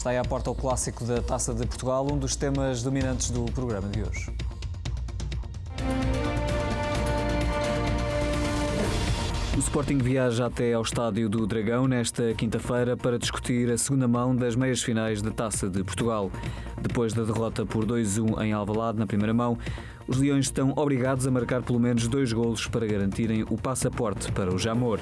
Está aí à porta o clássico da Taça de Portugal, um dos temas dominantes do programa de hoje. O Sporting viaja até ao Estádio do Dragão nesta quinta-feira para discutir a segunda mão das meias finais da Taça de Portugal. Depois da derrota por 2-1 em Alvalade na primeira mão, os Leões estão obrigados a marcar pelo menos 2 golos para garantirem o passaporte para o Jamor.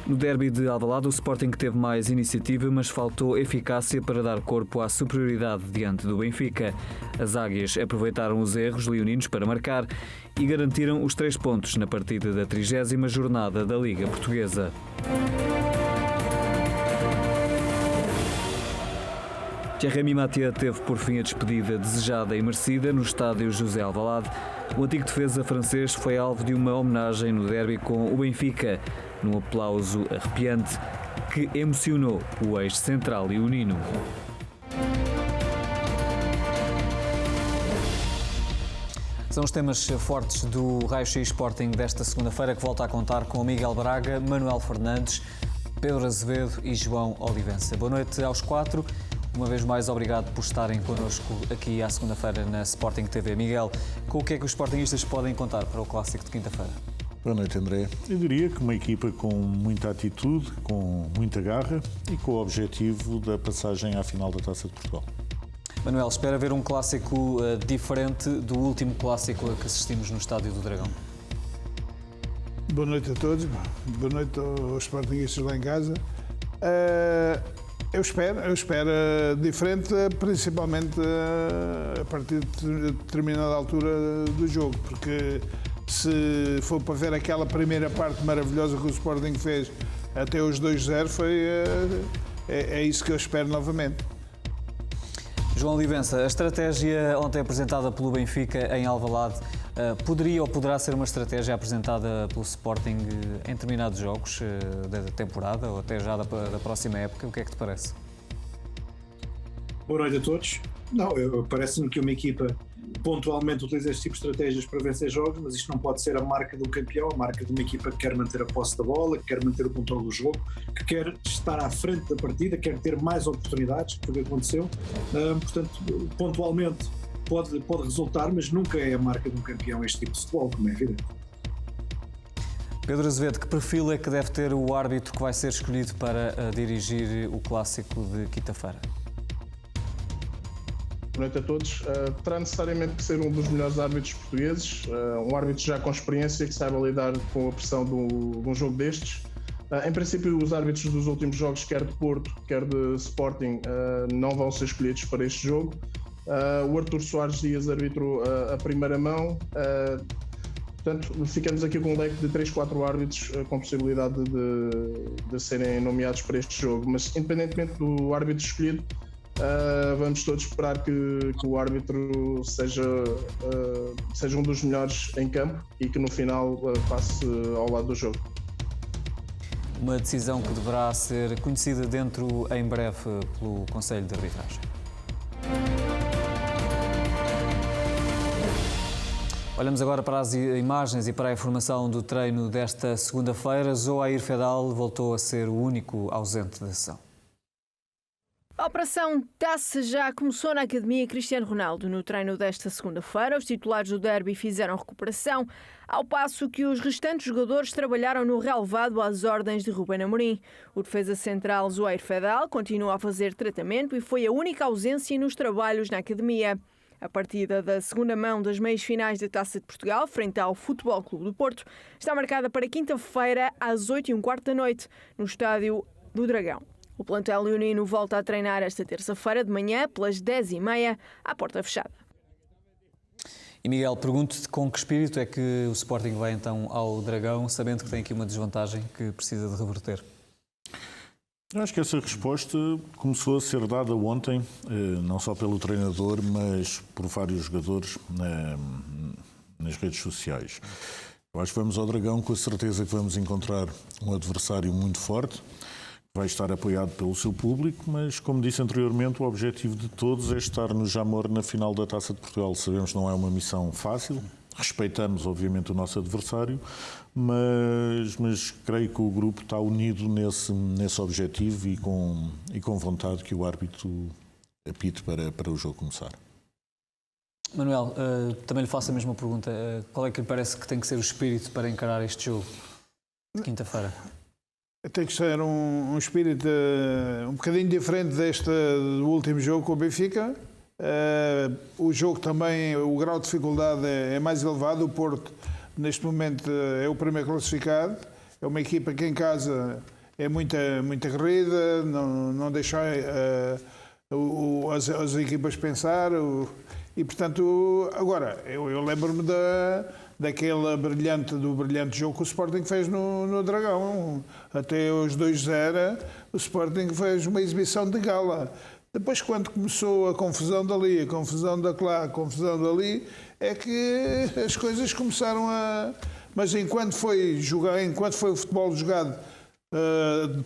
No derby de Alvalade, o Sporting teve mais iniciativa, mas faltou eficácia para dar corpo à superioridade diante do Benfica. As Águias aproveitaram os erros leoninos para marcar e garantiram os 3 pontos na partida da 30ª jornada da Liga Portuguesa. Jeremy Mathieu teve por fim a despedida desejada e merecida no estádio José Alvalade. O antigo defesa francês foi alvo de uma homenagem no derby com o Benfica, num aplauso arrepiante que emocionou o ex-central leonino. São os temas fortes do Raio X Sporting desta segunda-feira, que volta a contar com Miguel Braga, Manuel Fernandes, Pedro Azevedo e João Olivença. Boa noite aos 4. Uma vez mais, obrigado por estarem connosco aqui à segunda-feira na Sporting TV. Miguel, com o que é que os sportinguistas podem contar para o clássico de quinta-feira? Boa noite, André. Eu diria que uma equipa com muita atitude, com muita garra e com o objetivo da passagem à final da Taça de Portugal. Manuel, espera ver um clássico diferente do último clássico a que assistimos no Estádio do Dragão. Boa noite a todos, boa noite aos sportinguistas lá em casa. Eu espero diferente, principalmente a partir de determinada altura do jogo, porque se for para ver aquela primeira parte maravilhosa que o Sporting fez até os 2-0, é isso que eu espero novamente. João Olivença, a estratégia ontem apresentada pelo Benfica em Alvalade poderia ou poderá ser uma estratégia apresentada pelo Sporting em determinados jogos da temporada ou até já da próxima época? O que é que te parece? Boa noite a todos. Não, parece-me que uma equipa pontualmente utiliza este tipo de estratégias para vencer jogos, mas isto não pode ser a marca do campeão, a marca de uma equipa que quer manter a posse da bola, que quer manter o controle do jogo, que quer estar à frente da partida, quer ter mais oportunidades, que foi o que aconteceu. Portanto, pontualmente pode resultar, mas nunca é a marca de um campeão este tipo de futebol, como é evidente. Pedro Azevedo, que perfil é que deve ter o árbitro que vai ser escolhido para dirigir o clássico de quinta-feira? Boa noite a todos. Terá necessariamente que ser um dos melhores árbitros portugueses, um árbitro já com experiência, que saiba lidar com a pressão de um jogo destes. Em princípio, os árbitros dos últimos jogos, quer de Porto, quer de Sporting, não vão ser escolhidos para este jogo. O Artur Soares Dias arbitrou a primeira mão. Portanto, ficamos aqui com um leque de 3-4 árbitros com possibilidade de serem nomeados para este jogo. Mas, independentemente do árbitro escolhido, vamos todos esperar que o árbitro seja um dos melhores em campo e que no final passe ao lado do jogo. Uma decisão que deverá ser conhecida em breve pelo Conselho de Arbitragem. Olhamos agora para as imagens e para a informação do treino desta segunda-feira. Zoair Fedal voltou a ser o único ausente da sessão. A operação Taça já começou na Academia Cristiano Ronaldo. No treino desta segunda-feira, os titulares do derby fizeram recuperação, ao passo que os restantes jogadores trabalharam no relevado às ordens de Ruben Amorim. O defesa central Zoair Fedal continua a fazer tratamento e foi a única ausência nos trabalhos na Academia. A partida da segunda mão das meias finais da Taça de Portugal, frente ao Futebol Clube do Porto, está marcada para quinta-feira às 20h15 da noite, no Estádio do Dragão. O plantel leonino volta a treinar esta terça-feira de manhã, pelas 10h30, à porta fechada. E Miguel, pergunto-te com que espírito é que o Sporting vai então ao Dragão, sabendo que tem aqui uma desvantagem que precisa de reverter? Eu acho que essa resposta começou a ser dada ontem, não só pelo treinador, mas por vários jogadores nas redes sociais. Eu acho que vamos ao Dragão com a certeza que vamos encontrar um adversário muito forte, vai estar apoiado pelo seu público, mas, como disse anteriormente, o objetivo de todos é estar no Jamor na final da Taça de Portugal. Sabemos que não é uma missão fácil, Respeitamos, obviamente, o nosso adversário, mas creio que o grupo está unido nesse objetivo e com vontade que o árbitro apite para o jogo começar. Manuel, também lhe faço a mesma pergunta. Qual é que lhe parece que tem que ser o espírito para encarar este jogo de quinta-feira? Tem que ser um espírito um bocadinho diferente do último jogo com o Benfica. O jogo também, o grau de dificuldade é mais elevado. O Porto, neste momento, é o primeiro classificado. É uma equipa que em casa é muita corrida, não deixa as equipas pensar. E, portanto, agora, eu lembro-me daquele brilhante jogo que o Sporting fez no Dragão. Até os 2-0, o Sporting fez uma exibição de gala. Depois, quando começou a confusão dali, a confusão daquela, a confusão dali, é que as coisas começaram a... Mas enquanto foi o futebol jogado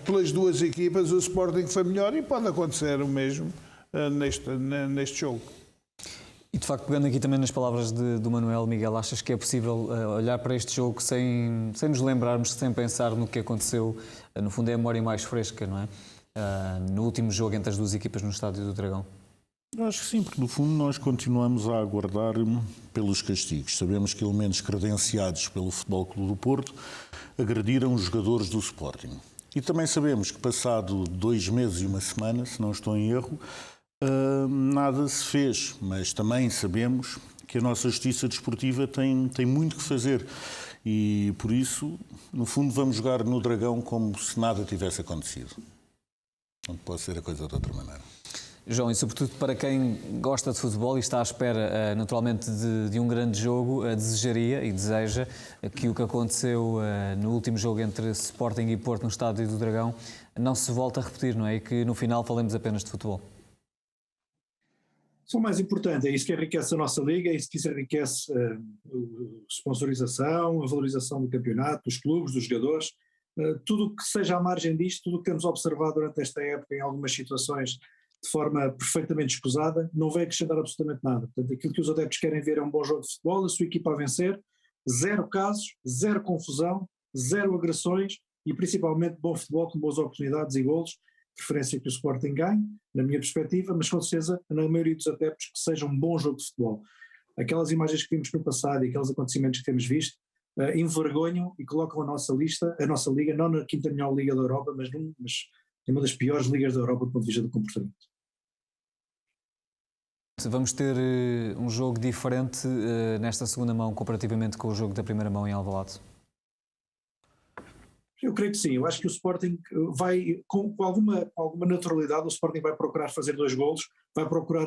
pelas duas equipas, o Sporting foi melhor e pode acontecer o mesmo neste jogo. E de facto, pegando aqui também nas palavras do Manuel, Miguel, achas que é possível olhar para este jogo sem nos lembrarmos, sem pensar no que aconteceu? No fundo é a memória mais fresca, não é? No último jogo entre as duas equipas no Estádio do Dragão. Eu acho que sim, porque no fundo nós continuamos a aguardar pelos castigos. Sabemos que elementos credenciados pelo Futebol Clube do Porto agrediram os jogadores do Sporting. E também sabemos que passado 2 meses e 1 semana, se não estou em erro, nada se fez, mas também sabemos que a nossa justiça desportiva tem muito que fazer e por isso, no fundo, vamos jogar no Dragão como se nada tivesse acontecido. Não pode ser a coisa de outra maneira. João, e sobretudo para quem gosta de futebol e está à espera naturalmente de um grande jogo, desejaria e deseja que o que aconteceu no último jogo entre Sporting e Porto no Estádio do Dragão não se volte a repetir, não é? E que no final falemos apenas de futebol. Isso é o mais importante, é isso que enriquece a nossa liga, é isso que enriquece a sponsorização, a valorização do campeonato, dos clubes, dos jogadores, tudo o que seja à margem disto, tudo o que temos observado durante esta época em algumas situações de forma perfeitamente escusada, não vai acrescentar absolutamente nada. Portanto, aquilo que os adeptos querem ver é um bom jogo de futebol, a sua equipa a vencer, 0 casos, 0 confusão, 0 agressões e principalmente bom futebol com boas oportunidades e golos, preferência que o Sporting ganhe, na minha perspectiva, mas com certeza na maioria dos adeptos que seja um bom jogo de futebol. Aquelas imagens que vimos no passado e aqueles acontecimentos que temos visto envergonham e colocam a nossa liga, não na 5ª melhor liga da Europa, mas em uma das piores ligas da Europa do ponto de vista do comportamento. Vamos ter um jogo diferente nesta segunda mão comparativamente com o jogo da primeira mão em Alvalade? Eu creio que sim, eu acho que o Sporting vai, com alguma naturalidade, o Sporting vai procurar fazer 2 golos, vai procurar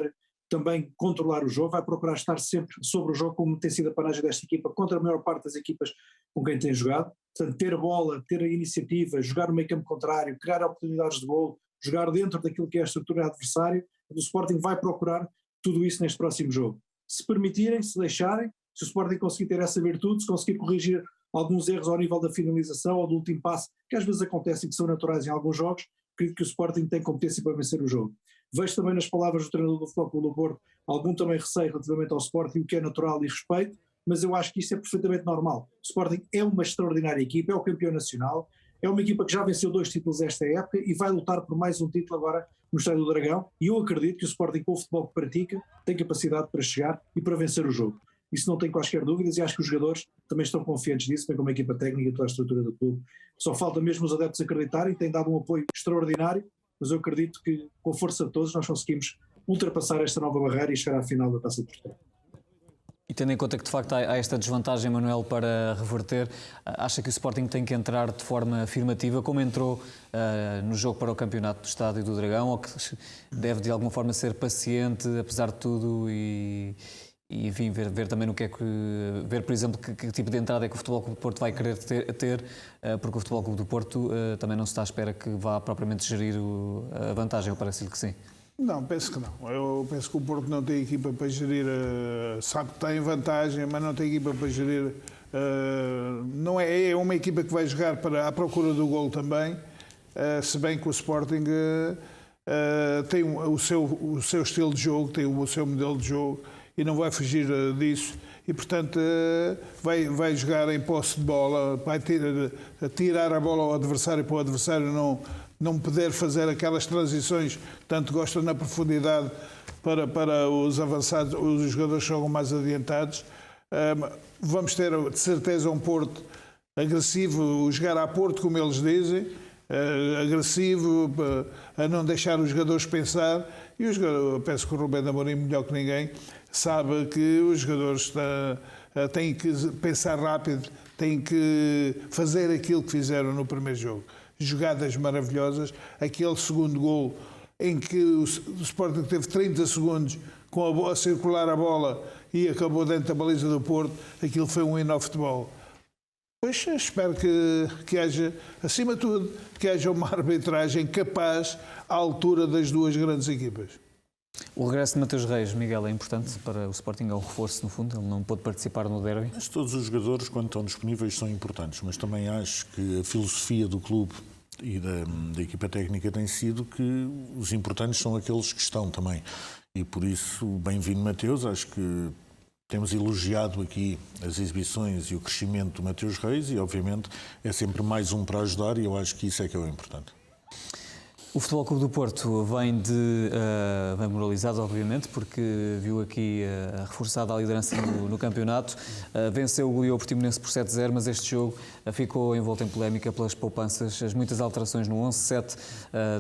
também controlar o jogo, vai procurar estar sempre sobre o jogo, como tem sido a panagem desta equipa, contra a maior parte das equipas com quem tem jogado. Portanto, ter a bola, ter a iniciativa, jogar no meio campo contrário, criar oportunidades de golo, jogar dentro daquilo que é a estrutura adversária, o Sporting vai procurar tudo isso neste próximo jogo. Se permitirem, se deixarem, se o Sporting conseguir ter essa virtude, se conseguir corrigir alguns erros ao nível da finalização ou do último passe, que às vezes acontecem e que são naturais em alguns jogos, acredito que o Sporting tem competência para vencer o jogo. Vejo também nas palavras do treinador do Futebol Clube do Porto algum também receio relativamente ao Sporting, o que é natural e respeito, mas eu acho que isso é perfeitamente normal. O Sporting é uma extraordinária equipa, é o campeão nacional, é uma equipa que já venceu 2 títulos esta época e vai lutar por mais um título agora no Estádio do Dragão, e eu acredito que o Sporting, com o futebol que pratica, tem capacidade para chegar e para vencer o jogo. Isso não tem quaisquer dúvidas e acho que os jogadores também estão confiantes disso, bem como a equipa técnica e toda a estrutura do clube. Só falta mesmo os adeptos acreditarem, têm dado um apoio extraordinário, mas eu acredito que com a força de todos nós conseguimos ultrapassar esta nova barreira e chegar à final da Taça de Portugal. E tendo em conta que de facto há esta desvantagem, Manuel, para reverter, acha que o Sporting tem que entrar de forma afirmativa, como entrou no jogo para o campeonato do Estádio do Dragão, ou que deve de alguma forma ser paciente, apesar de tudo, e enfim, ver também no que é que... Ver, por exemplo, que tipo de entrada é que o Futebol Clube do Porto vai querer ter, porque o Futebol Clube do Porto também não se está à espera que vá propriamente gerir a vantagem, ou parece-lhe que sim? Não, penso que não. Eu penso que o Porto não tem equipa para gerir, sabe que tem vantagem, mas não tem equipa para gerir. Não é uma equipa que vai jogar à procura do golo também, se bem que o Sporting tem o seu estilo de jogo, tem o seu modelo de jogo, e não vai fugir disso. E, portanto, vai jogar em posse de bola, vai tirar a bola ao adversário para o adversário não poder fazer aquelas transições que tanto gosta na profundidade para os avançados, os jogadores que jogam mais adiantados. Vamos ter, de certeza, um Porto agressivo, jogar a Porto, como eles dizem, agressivo, a não deixar os jogadores pensar. E eu penso que o Rubén Amorim, melhor que ninguém, sabe que os jogadores têm que pensar rápido, têm que fazer aquilo que fizeram no primeiro jogo. Jogadas maravilhosas, aquele segundo gol em que o Sporting teve 30 segundos a circular a bola e acabou dentro da baliza do Porto, aquilo foi um hino ao futebol. Pois espero que haja, acima de tudo, que haja uma arbitragem capaz à altura das duas grandes equipas. O regresso de Mateus Reis, Miguel, é importante para o Sporting, é um reforço no fundo, ele não pôde participar no derby. Mas todos os jogadores, quando estão disponíveis, são importantes, mas também acho que a filosofia do clube e da equipa técnica tem sido que os importantes são aqueles que estão também. E por isso, bem-vindo Mateus, acho que temos elogiado aqui as exibições e o crescimento do Mateus Reis e, obviamente, é sempre mais um para ajudar e eu acho que isso é que é o importante. O Futebol Clube do Porto vem moralizado, obviamente, porque viu aqui reforçada a liderança no campeonato. Venceu o goleou o Portimonense por 7-0, mas este jogo ficou envolto em polémica pelas poupanças, as muitas alterações no 11-7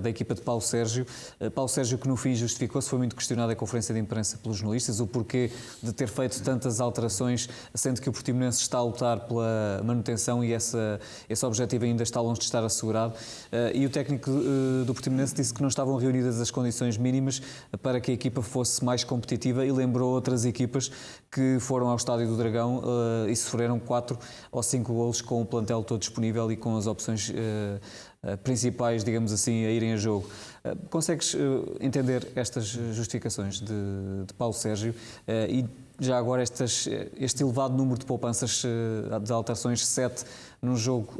da equipa de Paulo Sérgio. Paulo Sérgio, que no fim justificou-se, foi muito questionado em conferência de imprensa pelos jornalistas, o porquê de ter feito tantas alterações, sendo que o Portimonense está a lutar pela manutenção e esse objetivo ainda está longe de estar assegurado. E o técnico do Portimonense disse que não estavam reunidas as condições mínimas para que a equipa fosse mais competitiva e lembrou outras equipas que foram ao Estádio do Dragão e sofreram 4 ou 5 golos com o plantel todo disponível e com as opções principais, digamos assim, a irem a jogo. Consegues entender estas justificações de Paulo Sérgio e já agora este elevado número de poupanças, de alterações, 7 num jogo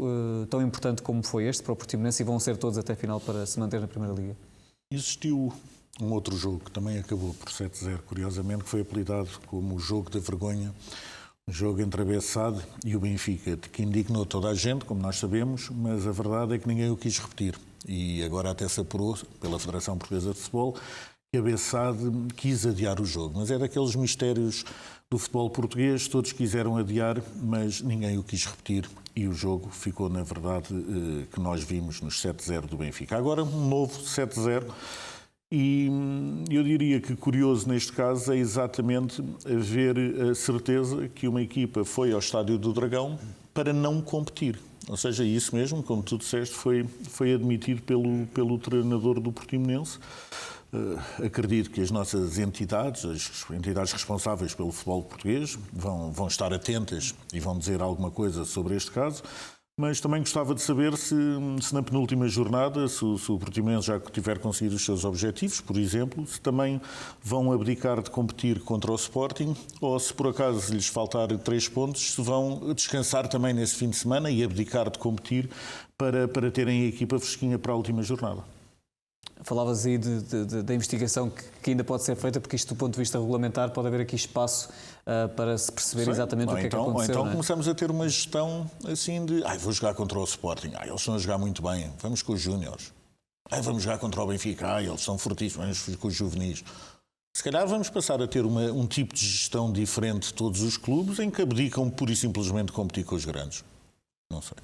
tão importante como foi este para o Portimonense, e vão ser todos até a final para se manter na Primeira Liga? Existiu um outro jogo que também acabou por 7-0, curiosamente, que foi apelidado como o jogo da vergonha, um jogo entre a Bessade e o Benfica, que indignou toda a gente, como nós sabemos, mas a verdade é que ninguém o quis repetir. E agora até se apurou pela Federação Portuguesa de Futebol que a Bessade quis adiar o jogo. Mas é daqueles mistérios do futebol português, todos quiseram adiar, mas ninguém o quis repetir e o jogo ficou, na verdade, que nós vimos nos 7-0 do Benfica. Agora um novo 7-0 e eu diria que curioso neste caso é exatamente haver a certeza que uma equipa foi ao Estádio do Dragão para não competir. Ou seja, isso mesmo, como tu disseste, foi admitido pelo treinador do Portimonense. Acredito que as nossas entidades, as entidades responsáveis pelo futebol português, vão estar atentas e vão dizer alguma coisa sobre este caso, mas também gostava de saber se na penúltima jornada, se o Portimonense já tiver conseguido os seus objetivos, por exemplo, se também vão abdicar de competir contra o Sporting ou se por acaso lhes faltar 3 pontos, se vão descansar também nesse fim de semana e abdicar de competir para terem a equipa fresquinha para a última jornada. Falavas aí da investigação que ainda pode ser feita, porque isto do ponto de vista regulamentar pode haver aqui espaço para se perceber exatamente o que é que aconteceu. Ou então não é? Começamos a ter uma gestão assim de vou jogar contra o Sporting, eles estão a jogar muito bem, vamos com os júniores. Vamos jogar contra o Benfica, eles são fortíssimos, vamos com os juvenis. Se calhar vamos passar a ter um tipo de gestão diferente de todos os clubes em que abdicam pura e simplesmente competir com os grandes. Não sei.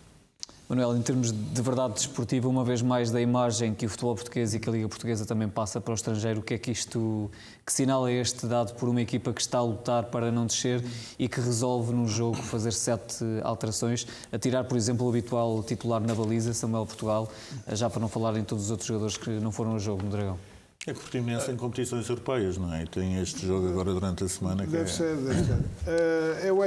Manuel, em termos de verdade desportiva, uma vez mais da imagem que o futebol português e que a Liga Portuguesa também passa para o estrangeiro, o que é que que sinal é este dado por uma equipa que está a lutar para não descer e que resolve num jogo fazer 7 alterações, a tirar, por exemplo, o habitual titular na baliza, Samuel Portugal, já para não falar em todos os outros jogadores que não foram ao jogo no Dragão? É que o Portimonense tem competições europeias, não é? E tem este jogo agora durante a semana. Deve ser. Eu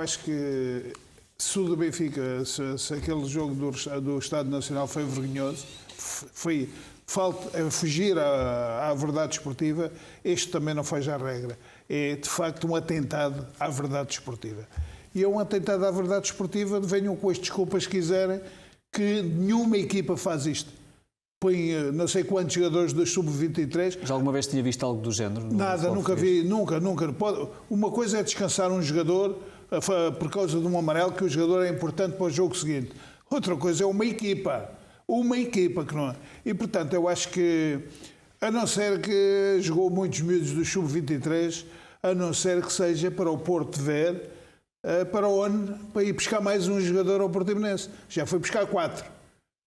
acho que se o do Benfica, se aquele jogo do Estado Nacional foi vergonhoso, foi fugir à verdade desportiva, este também não foge à regra. É, de facto, um atentado à verdade desportiva. E é um atentado à verdade desportiva, venham com as desculpas que quiserem, que nenhuma equipa faz isto. põe não sei quantos jogadores do sub-23. Já alguma vez tinha visto algo do género? Nada, nunca vi, nunca. Uma coisa é descansar um jogador por causa de um amarelo, que o jogador é importante para o jogo seguinte. Outra coisa é uma equipa que não é. E, portanto, eu acho que, a não ser que jogou muitos miúdos do sub-23, a não ser que seja para o Porto ver, para ir buscar mais um jogador ao Portimonense. Já foi buscar 4.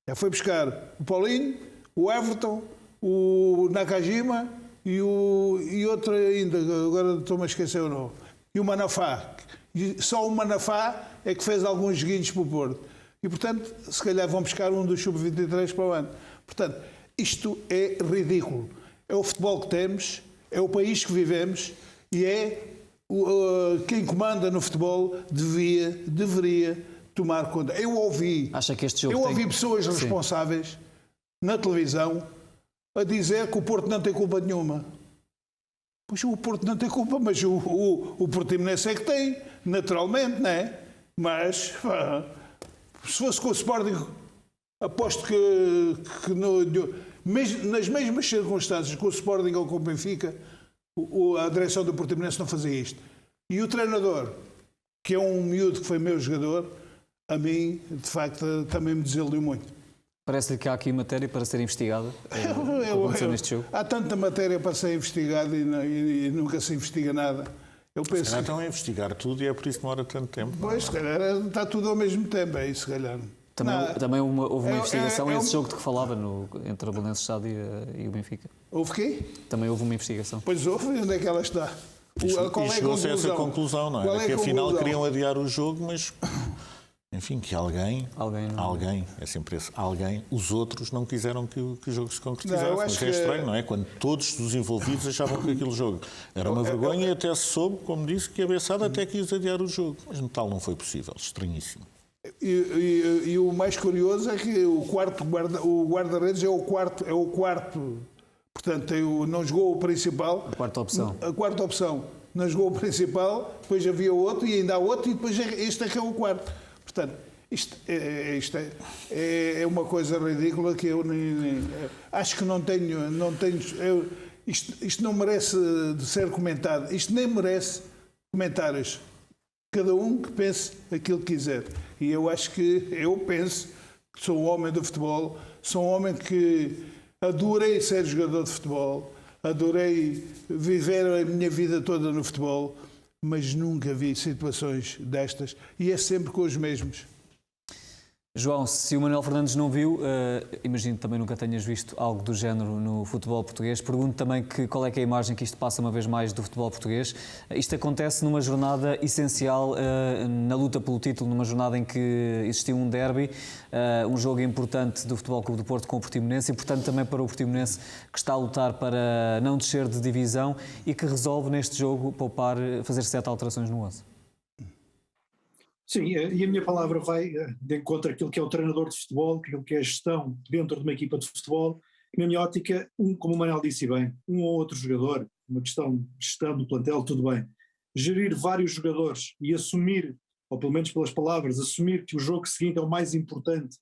Já foi buscar o Paulinho, o Everton, o Nakajima e outro ainda, agora estou-me a esquecer o nome, e o Manafá. E só o Manafá é que fez alguns joguinhos para o Porto. E, portanto, se calhar vão buscar um dos sub-23 para o ano. Portanto, isto é ridículo. É o futebol que temos, é o país que vivemos e quem comanda no futebol deveria tomar conta. Acha que este jogo ouvi pessoas responsáveis na televisão a dizer que o Porto não tem culpa nenhuma. Pois o Porto não tem culpa, mas o Portimonense é que tem, naturalmente, não é? Mas se fosse com o Sporting, aposto que nas mesmas circunstâncias com o Sporting ou com o Benfica, a direção do Portimonense não fazia isto. E o treinador, que é um miúdo que foi meu jogador, a mim, de facto, também me desiludiu muito. Parece-lhe que há aqui matéria para ser investigada neste jogo? Há tanta matéria para ser investigada e nunca se investiga nada. Eu penso se calhar estão a investigar tudo e é por isso que demora tanto tempo. Pois, se calhar está tudo ao mesmo tempo, é isso, se calhar. Também houve uma investigação esse jogo de que falava entre a Belenenses Estado e o Benfica. Houve quê? Também houve uma investigação. Pois houve, onde é que ela está? Qual é a chegou-se a essa conclusão, não é? Que afinal queriam adiar o jogo, mas... Enfim, que alguém, é sempre esse alguém, os outros não quiseram que o jogo se concretizasse. Mas é estranho, não é? Quando todos os envolvidos achavam que aquele jogo era uma vergonha e até se soube, como disse, que a Bessada até quis adiar o jogo. Mas no tal não foi possível, estranhíssimo. E o mais curioso é que o guarda-redes é o quarto. Portanto, não jogou o principal. A quarta opção. Não jogou o principal, depois havia outro e ainda há outro e depois este é que é o quarto. Portanto, isto é uma coisa ridícula que eu acho que não tenho isto não merece de ser comentado. Isto nem merece comentários. Cada um que pense aquilo que quiser. E eu penso que sou um homem do futebol, sou um homem que adorei ser jogador de futebol, adorei viver a minha vida toda no futebol, mas nunca vi situações destas e é sempre com os mesmos. João, se o Manuel Fernandes não viu, imagino que também nunca tenhas visto algo do género no futebol português. Pergunto também qual é que é a imagem que isto passa uma vez mais do futebol português. Isto acontece numa jornada essencial na luta pelo título, numa jornada em que existiu um derby, um jogo importante do Futebol Clube do Porto com o Portimonense e, portanto, também para o Portimonense que está a lutar para não descer de divisão e que resolve neste jogo fazer 7 alterações no 11. Sim, e a minha palavra vai de encontro àquilo que é o treinador de futebol, aquilo que é a gestão dentro de uma equipa de futebol. Na minha ótica, como o Manuel disse bem, um ou outro jogador, uma questão de gestão do plantel, tudo bem. Gerir vários jogadores e assumir, ou pelo menos pelas palavras, assumir que o jogo seguinte é o mais importante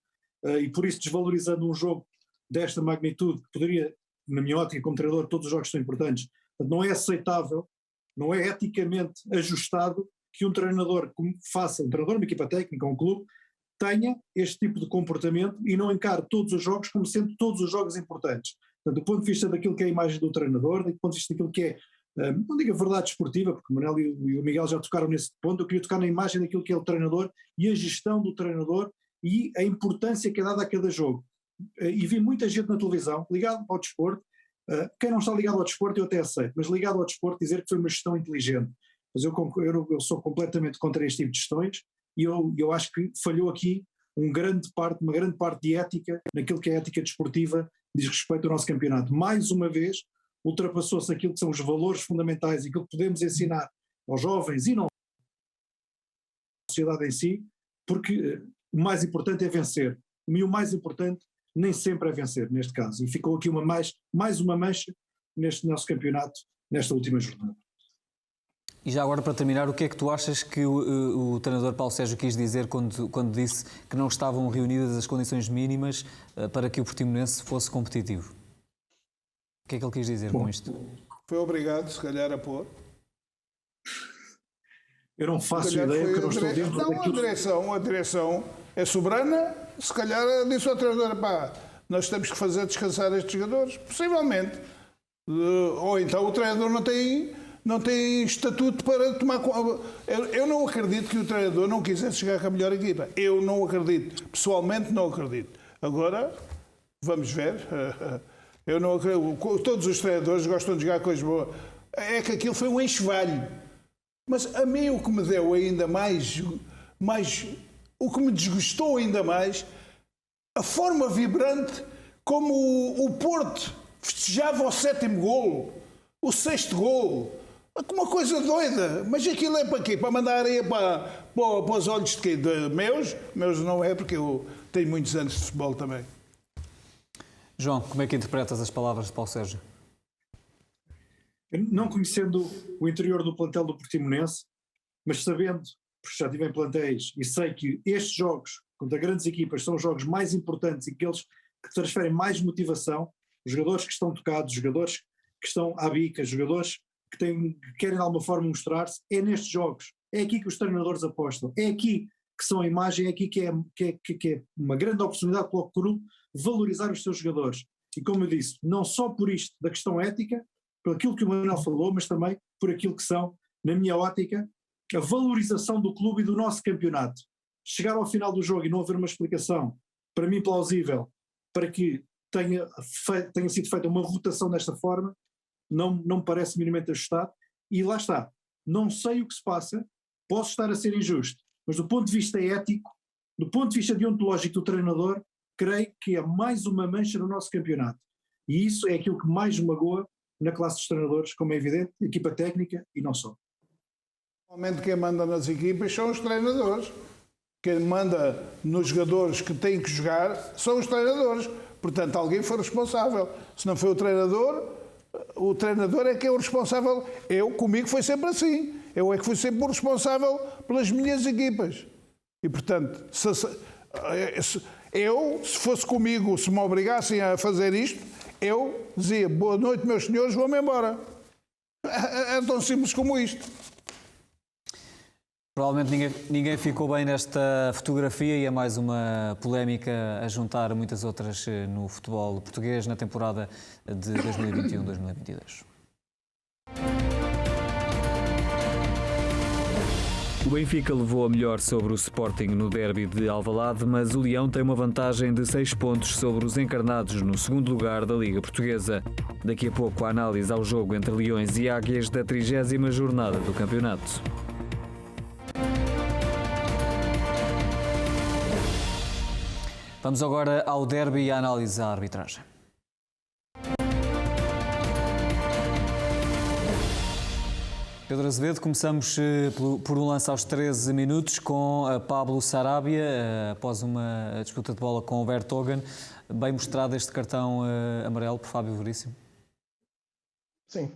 e por isso desvalorizando um jogo desta magnitude, que poderia, na minha ótica como treinador, todos os jogos são importantes. Portanto, não é aceitável, não é eticamente ajustado que um treinador uma equipa técnica, um clube, tenha este tipo de comportamento e não encare todos os jogos como sendo todos os jogos importantes. Portanto, do ponto de vista daquilo que é a imagem do treinador, do ponto de vista daquilo que é, não digo a verdade esportiva, porque o Manuel e o Miguel já tocaram nesse ponto, eu queria tocar na imagem daquilo que é o treinador e a gestão do treinador e a importância que é dada a cada jogo. E vi muita gente na televisão, ligado ao desporto, quem não está ligado ao desporto eu até aceito, mas ligado ao desporto dizer que foi uma gestão inteligente. Mas eu sou completamente contra este tipo de gestões e eu acho que falhou aqui uma grande parte de ética naquilo que é a ética desportiva diz respeito ao nosso campeonato. Mais uma vez, ultrapassou-se aquilo que são os valores fundamentais e aquilo que podemos ensinar aos jovens e não à sociedade em si, porque o mais importante é vencer. E o mais importante nem sempre é vencer, neste caso. E ficou aqui mais uma mancha neste nosso campeonato, nesta última jornada. E já agora, para terminar, o que é que tu achas que o treinador Paulo Sérgio quis dizer quando disse que não estavam reunidas as condições mínimas para que o Portimonense fosse competitivo? O que é que ele quis dizer com isto? Foi obrigado, se calhar, a pôr. Eu não faço ideia, porque eu não estou dentro daquilo. A direção é soberana, se calhar disse ao treinador, pá, nós temos que fazer descansar estes jogadores, possivelmente. Ou então o treinador não tem estatuto para tomar... Eu não acredito que o treinador não quisesse chegar com a melhor equipa. Eu não acredito. Pessoalmente não acredito. Agora, vamos ver. Eu não acredito. Todos os treinadores gostam de jogar coisas boas. É que aquilo foi um enxovalho. Mas a mim o que me deu ainda mais... O que me desgostou ainda mais, a forma vibrante como o Porto festejava o 7º golo, o 6º golo. Uma coisa doida. Mas aquilo é para quê? Para mandar areia para os olhos de quê? De meus? Meus não é, porque eu tenho muitos anos de futebol também. João, como é que interpretas as palavras de Paulo Sérgio? Não conhecendo o interior do plantel do Portimonense, mas sabendo, porque já tive em plantéis e sei que estes jogos contra grandes equipas são os jogos mais importantes e aqueles que transferem mais motivação, os jogadores que estão tocados, os jogadores que estão à bica, os jogadores que querem de alguma forma mostrar-se, é nestes jogos, é aqui que os treinadores apostam, é aqui que são a imagem, é aqui que é uma grande oportunidade para o clube valorizar os seus jogadores. E como eu disse, não só por isto da questão ética, por aquilo que o Manuel falou, mas também por aquilo que são, na minha ótica, a valorização do clube e do nosso campeonato. Chegar ao final do jogo e não haver uma explicação, para mim plausível, para que tenha sido feita uma votação desta forma, não me parece minimamente ajustado. E lá está, não sei o que se passa, posso estar a ser injusto, mas do ponto de vista ético, do ponto de vista deontológico do treinador, creio que é mais uma mancha no nosso campeonato. E isso é aquilo que mais me magoa na classe dos treinadores, como é evidente, equipa técnica e não só. Normalmente quem manda nas equipas são os treinadores. Quem manda nos jogadores que têm que jogar são os treinadores. Portanto, alguém foi responsável. Se não foi o treinador é que é o responsável. Comigo foi sempre assim. Eu é que fui sempre o responsável pelas minhas equipas. E, portanto, se fosse comigo, se me obrigassem a fazer isto, eu dizia, boa noite, meus senhores, vou-me embora. É tão simples como isto. Provavelmente ninguém ficou bem nesta fotografia e é mais uma polémica a juntar muitas outras no futebol português na temporada de 2021-2022. O Benfica levou a melhor sobre o Sporting no derby de Alvalade, mas o Leão tem uma vantagem de 6 pontos sobre os encarnados no segundo lugar da Liga Portuguesa. Daqui a pouco a análise ao jogo entre Leões e Águias da 30ª jornada do campeonato. Vamos agora ao derby e à análise da arbitragem. Pedro Azevedo, começamos por um lance aos 13 minutos com Pablo Sarabia, após uma disputa de bola com o Vertonghen. Bem mostrado este cartão amarelo por Fábio Veríssimo. Sim,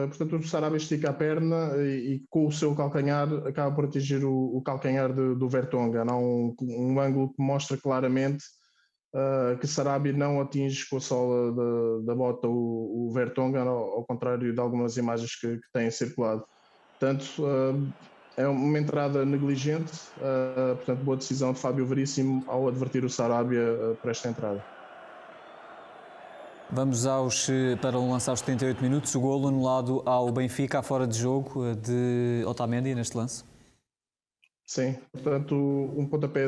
portanto o Sarabia estica a perna e com o seu calcanhar acaba por atingir o calcanhar do Vertonghen. Há um ângulo que mostra claramente que Sarabia não atinge com a sola da bota o Vertonghen, ao contrário de algumas imagens que têm circulado. Portanto, é uma entrada negligente, portanto boa decisão de Fábio Veríssimo ao advertir o Sarabia para esta entrada. Vamos para um lance aos 78 minutos, o golo anulado ao Benfica, fora de jogo, de Otamendi neste lance. Sim, portanto um pontapé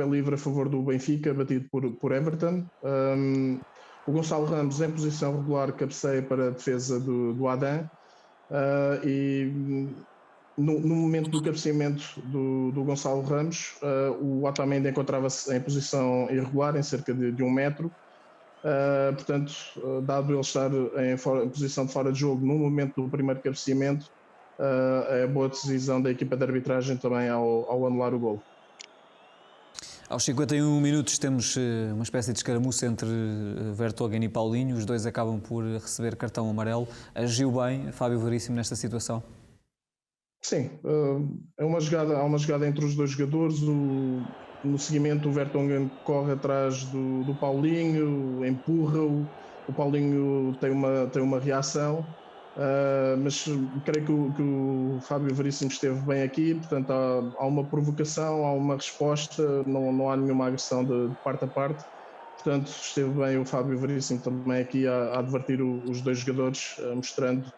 livre a favor do Benfica, batido por Everton. O Gonçalo Ramos em posição regular cabeceia para a defesa do Adam e no momento do cabeceamento do Gonçalo Ramos, o Otamendi encontrava-se em posição irregular, em cerca de 1 metro. Portanto, dado ele estar em posição de fora de jogo no momento do primeiro cabeceamento, é boa decisão da equipa de arbitragem também ao anular o golo. Aos 51 minutos temos uma espécie de escaramuça entre Vertonghen e Paulinho. Os dois acabam por receber cartão amarelo. Agiu bem Fábio Veríssimo nesta situação? Sim, há uma jogada entre os dois jogadores. No seguimento, o Vertonghen corre atrás do Paulinho, empurra-o. O Paulinho tem uma reação, mas creio que o Fábio Veríssimo esteve bem aqui. Portanto, há uma provocação, há uma resposta, não há nenhuma agressão de parte a parte. Portanto, esteve bem o Fábio Veríssimo também aqui a advertir os dois jogadores, mostrando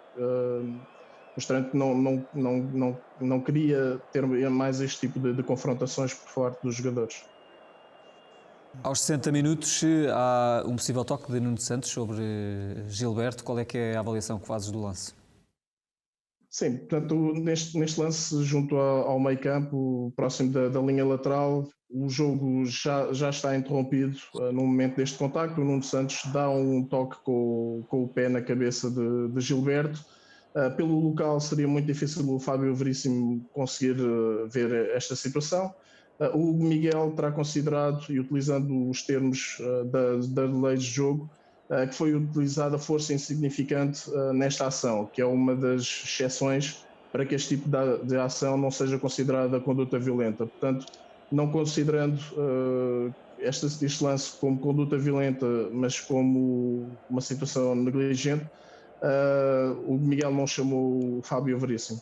que não queria ter mais este tipo de confrontações por parte dos jogadores. Aos 60 minutos há um possível toque de Nuno Santos sobre Gilberto. Qual é que é a avaliação que fazes do lance? Sim, portanto, neste lance, junto ao meio campo, próximo da linha lateral, o jogo já está interrompido no momento deste contacto. O Nuno Santos dá um toque com o pé na cabeça de Gilberto. Pelo local seria muito difícil o Fábio Veríssimo conseguir ver esta situação. O Miguel terá considerado, e utilizando os termos da lei de jogo, que foi utilizada força insignificante nesta ação, que é uma das exceções para que este tipo de ação não seja considerada conduta violenta. Portanto, não considerando este lance como conduta violenta, mas como uma situação negligente, o Miguel não chamou o Fábio Veríssimo.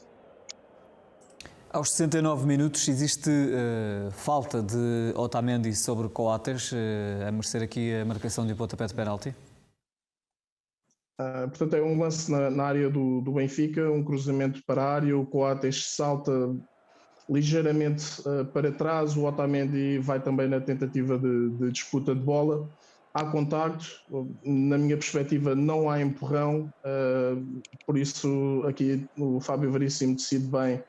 Aos 69 minutos existe falta de Otamendi sobre Coates, a merecer aqui a marcação de um pontapé de penalti? Portanto, é um lance na área do Benfica, um cruzamento para a área, o Coates salta ligeiramente para trás, o Otamendi vai também na tentativa de disputa de bola. Há contacto, na minha perspectiva não há empurrão, por isso aqui o Fábio Veríssimo decide bem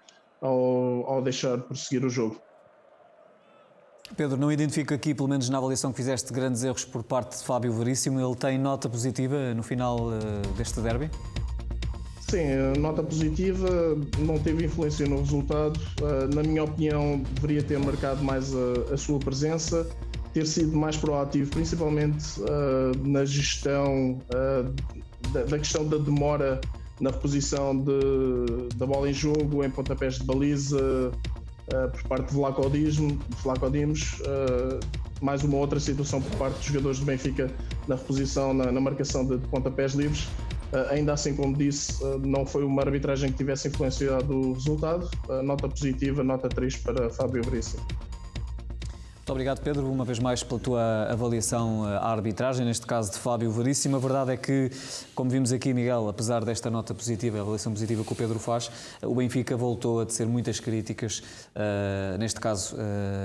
ao deixar prosseguir o jogo. Pedro, não identifico aqui, pelo menos na avaliação que fizeste, grandes erros por parte de Fábio Veríssimo. Ele tem nota positiva no final deste derby? Sim, nota positiva, não teve influência no resultado. Na minha opinião, deveria ter marcado mais a sua presença, ter sido mais proativo, principalmente na gestão da questão da demora na reposição da bola em jogo, em pontapés de baliza, por parte de Vlaco Dimos, mais uma outra situação por parte dos jogadores do Benfica na reposição, na marcação de pontapés livres. Ainda assim, como disse, não foi uma arbitragem que tivesse influenciado o resultado. Nota positiva, nota 3 para Fábio Veríssimo. Muito obrigado, Pedro, uma vez mais pela tua avaliação à arbitragem, neste caso de Fábio Veríssimo. A verdade é que, como vimos aqui, Miguel, apesar desta nota positiva, a avaliação positiva que o Pedro faz, o Benfica voltou a tecer muitas críticas, neste caso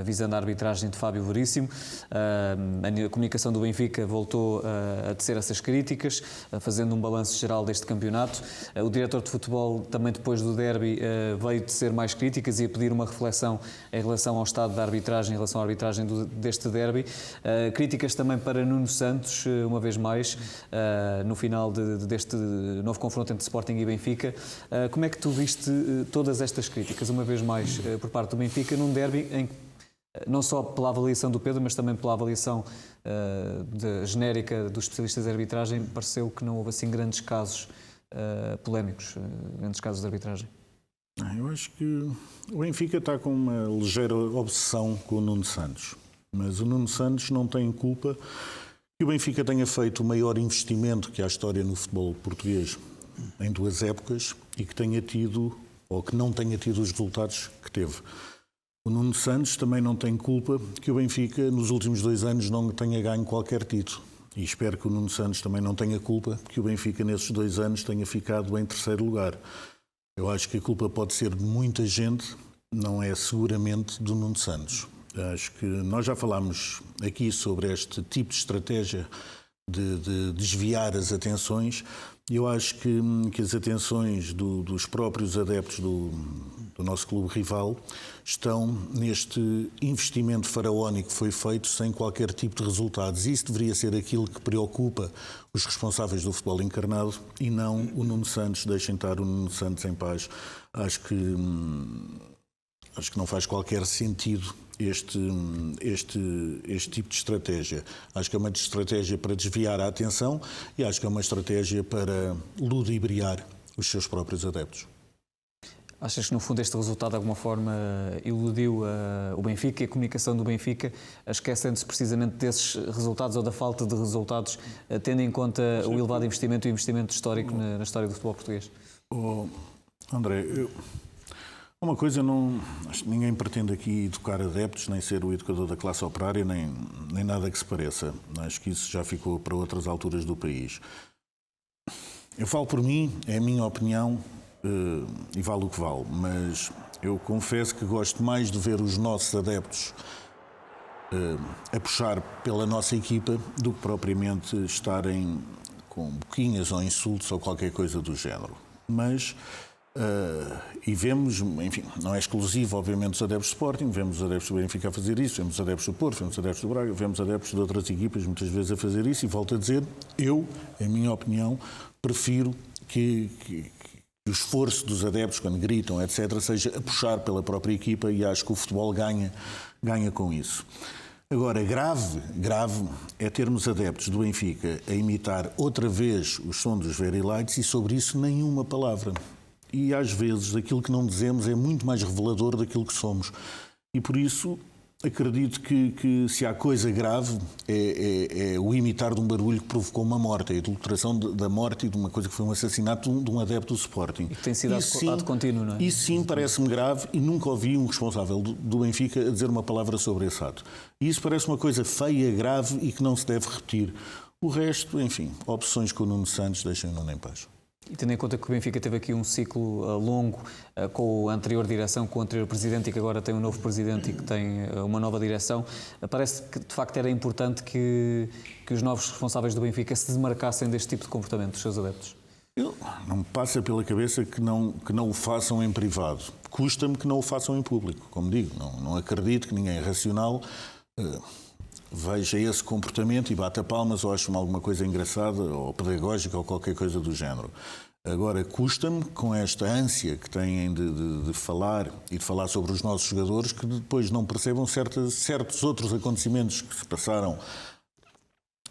visando a arbitragem de Fábio Veríssimo. A comunicação do Benfica voltou a tecer essas críticas, fazendo um balanço geral deste campeonato. O diretor de futebol, também depois do derby, veio tecer mais críticas e a pedir uma reflexão em relação ao estado da arbitragem, em relação à arbitragem deste derby. Críticas também para Nuno Santos, uma vez mais, no final deste novo confronto entre Sporting e Benfica. Como é que tu viste todas estas críticas, uma vez mais, por parte do Benfica, num derby em que, não só pela avaliação do Pedro, mas também pela avaliação genérica dos especialistas de arbitragem, pareceu que não houve assim grandes casos polémicos, grandes casos de arbitragem? Eu acho que o Benfica está com uma ligeira obsessão com o Nuno Santos. Mas o Nuno Santos não tem culpa que o Benfica tenha feito o maior investimento que há história no futebol português em 2 épocas e que tenha tido, ou que não tenha tido os resultados que teve. O Nuno Santos também não tem culpa que o Benfica nos últimos 2 anos não tenha ganho qualquer título. E espero que o Nuno Santos também não tenha culpa que o Benfica nesses 2 anos tenha ficado em 3º lugar. Eu acho que a culpa pode ser de muita gente, não é seguramente do Nuno Santos. Acho que nós já falámos aqui sobre este tipo de estratégia de desviar as atenções. Eu acho que as atenções dos próprios adeptos do nosso clube rival estão neste investimento faraónico que foi feito sem qualquer tipo de resultados. Isso deveria ser aquilo que preocupa os responsáveis do futebol encarnado e não o Nuno Santos. Deixem estar o Nuno Santos em paz. Acho que não faz qualquer sentido este tipo de estratégia. Acho que é uma estratégia para desviar a atenção e acho que é uma estratégia para ludibriar os seus próprios adeptos. Achas que, no fundo, este resultado de alguma forma iludiu o Benfica e a comunicação do Benfica, esquecendo-se precisamente desses resultados ou da falta de resultados, tendo em conta o elevado investimento e o investimento histórico na história do futebol português? André, uma coisa, acho que ninguém pretende aqui educar adeptos, nem ser o educador da classe operária, nem nada que se pareça. Acho que isso já ficou para outras alturas do país. Eu falo por mim, é a minha opinião, e vale o que vale, mas eu confesso que gosto mais de ver os nossos adeptos a puxar pela nossa equipa do que propriamente estarem com boquinhas ou insultos ou qualquer coisa do género. Mas, e vemos, enfim, não é exclusivo, obviamente, dos adeptos do Sporting, vemos os adeptos do Benfica a fazer isso, vemos os adeptos do Porto, vemos os adeptos do Braga, vemos adeptos de outras equipas muitas vezes a fazer isso, e volto a dizer, eu, em minha opinião, prefiro que o esforço dos adeptos, quando gritam, etc., seja a puxar pela própria equipa, e acho que o futebol ganha com isso. Agora, grave é termos adeptos do Benfica a imitar outra vez o som dos Very Lights e sobre isso nenhuma palavra. E às vezes aquilo que não dizemos é muito mais revelador daquilo que somos. E por isso acredito que se há coisa grave é o imitar de um barulho que provocou uma morte, a adulteração da morte e de uma coisa que foi um assassinato de um adepto do Sporting. E que tem sido ad contínuo, não é? Isso sim parece-me grave e nunca ouvi um responsável do Benfica a dizer uma palavra sobre esse ato. E isso parece uma coisa feia, grave e que não se deve repetir. O resto, enfim, opções com o Nuno Santos deixem o Nuno em paz. E tendo em conta que o Benfica teve aqui um ciclo longo com a anterior direção, com o anterior presidente e que agora tem um novo presidente e que tem uma nova direção, parece que de facto era importante que os novos responsáveis do Benfica se desmarcassem deste tipo de comportamento dos seus adeptos. Não me passa pela cabeça que não o façam em privado. Custa-me que não o façam em público. Como digo, não acredito que ninguém racional veja esse comportamento e bata palmas ou ache alguma coisa engraçada ou pedagógica ou qualquer coisa do género. Agora, custa-me, com esta ânsia que têm de falar e de falar sobre os nossos jogadores, que depois não percebam certos outros acontecimentos que se passaram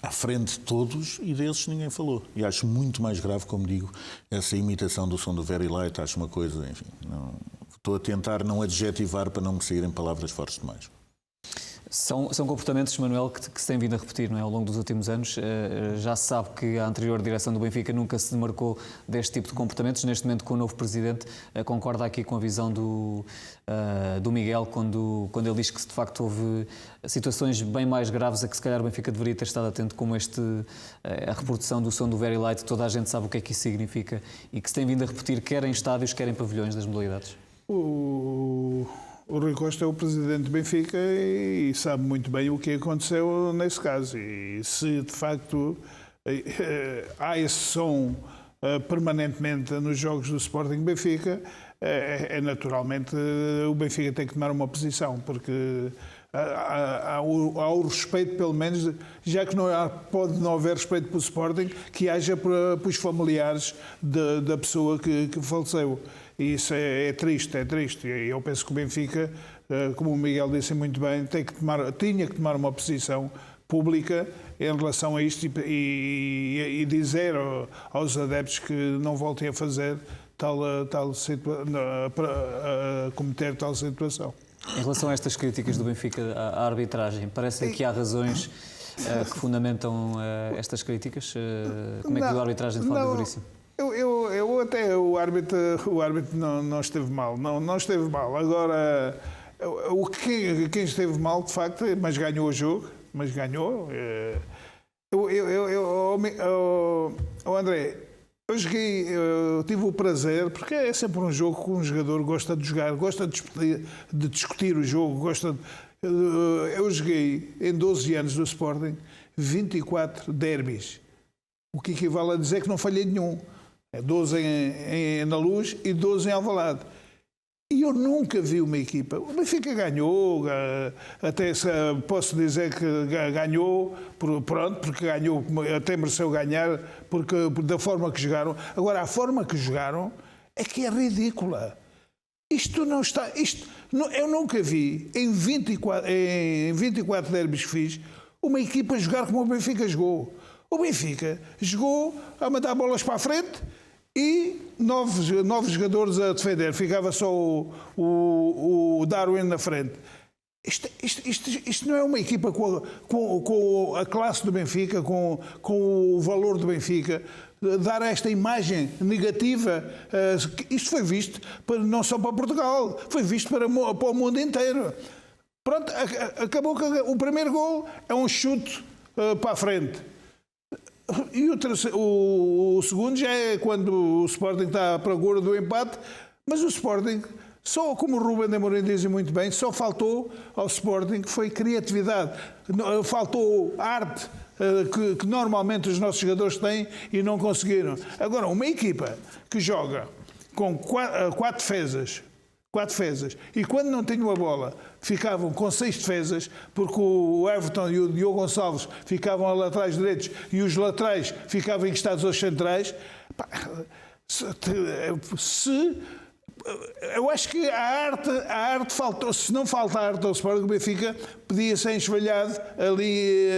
à frente de todos e desses ninguém falou. E acho muito mais grave, como digo, essa imitação do som do Very Light. Acho uma coisa, enfim, estou a tentar não adjetivar para não me saírem palavras fortes demais. São comportamentos, Manuel, que se têm vindo a repetir, não é? Ao longo dos últimos anos. Já se sabe que a anterior direção do Benfica nunca se demarcou deste tipo de comportamentos. Neste momento, com o novo presidente, concorda aqui com a visão do Miguel, quando ele diz que de facto houve situações bem mais graves a que se calhar o Benfica deveria ter estado atento, como a reprodução do som do Very Light. Toda a gente sabe o que é que isso significa e que se tem vindo a repetir quer em estádios, quer em pavilhões das modalidades. O Rui Costa é o presidente do Benfica e sabe muito bem o que aconteceu nesse caso. E se de facto há esse som permanentemente nos jogos do Sporting Benfica, naturalmente o Benfica tem que tomar uma posição, porque há o respeito, pelo menos, já que pode não haver respeito pelo Sporting, que haja para os familiares da pessoa que faleceu. E isso é triste. E eu penso que o Benfica, como o Miguel disse muito bem, tinha que tomar uma posição pública em relação a isto e dizer aos adeptos que não voltem a fazer cometer tal situação. Em relação a estas críticas do Benfica à arbitragem, parece que há razões que fundamentam estas críticas? Como é que a arbitragem de Fábio Veríssimo? O árbitro não esteve mal. Não esteve mal. Agora, quem esteve mal, de facto, mas ganhou o jogo. Mas ganhou. André, eu tive o prazer, porque é sempre um jogo que um jogador gosta de jogar, gosta de discutir o jogo, eu joguei em 12 anos do Sporting 24 derbys, o que equivale a dizer que não falhei nenhum. 12 na Luz e 12 em Alvalade. E eu nunca vi uma equipa. O Benfica ganhou, até posso dizer que ganhou, porque ganhou, até mereceu ganhar, porque da forma que jogaram. Agora, a forma que jogaram é que é ridícula. Isto não está. Eu nunca vi, em 24 derbys que fiz, uma equipa jogar como o Benfica jogou. O Benfica jogou a mandar bolas para a frente e novos jogadores a defender. Ficava só o Darwin na frente. Isto não é uma equipa com a classe do Benfica, com o valor do Benfica. Dar esta imagem negativa, isto foi visto não só para Portugal, foi visto para o mundo inteiro. Pronto, acabou que o primeiro gol é um chute para a frente. E o segundo já é quando o Sporting está à procura do empate, mas o Sporting, só como o Rubén Amorim diz muito bem, só faltou ao Sporting que foi criatividade, faltou arte que normalmente os nossos jogadores têm e não conseguiram. Agora, uma equipa que joga com quatro defesas, e quando não tinham a bola ficavam com 6 defesas, porque o Everton e o Diogo Gonçalves ficavam a laterais direitos e os laterais ficavam encostados aos centrais. Eu acho que a arte faltou. Se não falta a arte ao Sporting, o Benfica podia ser enxovalhado ali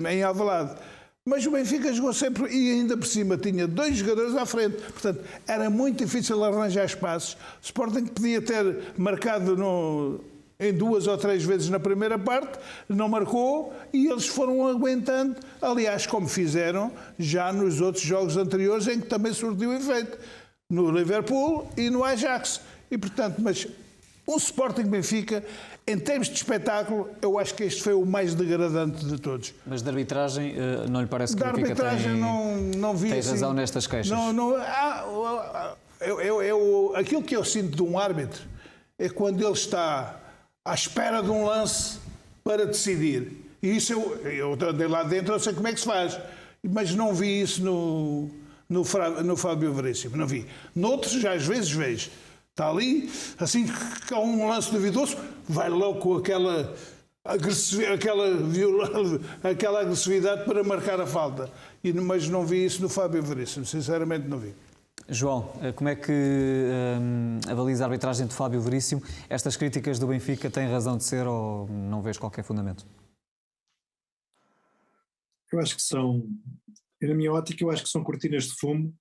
em Alvalade. Mas o Benfica jogou sempre e ainda por cima tinha 2 jogadores à frente. Portanto, era muito difícil arranjar espaços. O Sporting podia ter marcado em 2 ou 3 vezes na primeira parte, não marcou e eles foram aguentando. Aliás, como fizeram já nos outros jogos anteriores em que também surtiu efeito. No Liverpool e no Ajax. E, portanto, mas o Sporting Benfica, em termos de espetáculo, eu acho que este foi o mais degradante de todos. Mas de arbitragem, não lhe parece que o Benfica não vi tem assim, razão nestas queixas? Aquilo que eu sinto de um árbitro é quando ele está à espera de um lance para decidir. E isso eu andei lá dentro, eu sei como é que se faz. Mas não vi isso no Fábio Veríssimo, não vi. Noutros, já às vezes vejo. Está ali, assim que há um lance duvidoso, vai logo com aquela agressividade para marcar a falta. Mas não vi isso no Fábio Veríssimo, sinceramente não vi. João, como é que avalia a arbitragem de Fábio Veríssimo? Estas críticas do Benfica têm razão de ser ou não vês qualquer fundamento? Eu acho que são, na minha ótica, eu acho que são cortinas de fumo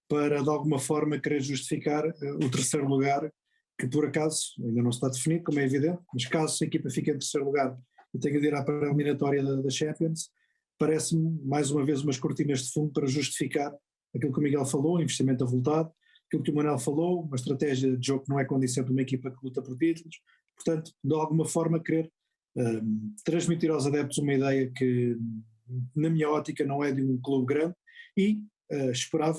para, de alguma forma, querer justificar o terceiro lugar, que por acaso ainda não está definido, como é evidente, mas caso a equipa fique em terceiro lugar e tenha de ir à pré-eliminatória da Champions, parece-me, mais uma vez, umas cortinas de fumo para justificar aquilo que o Miguel falou, investimento avultado, aquilo que o Manuel falou, uma estratégia de jogo que não é condizente a uma equipa que luta por títulos, portanto, de alguma forma querer transmitir aos adeptos uma ideia que, na minha ótica, não é de um clube grande e esperava,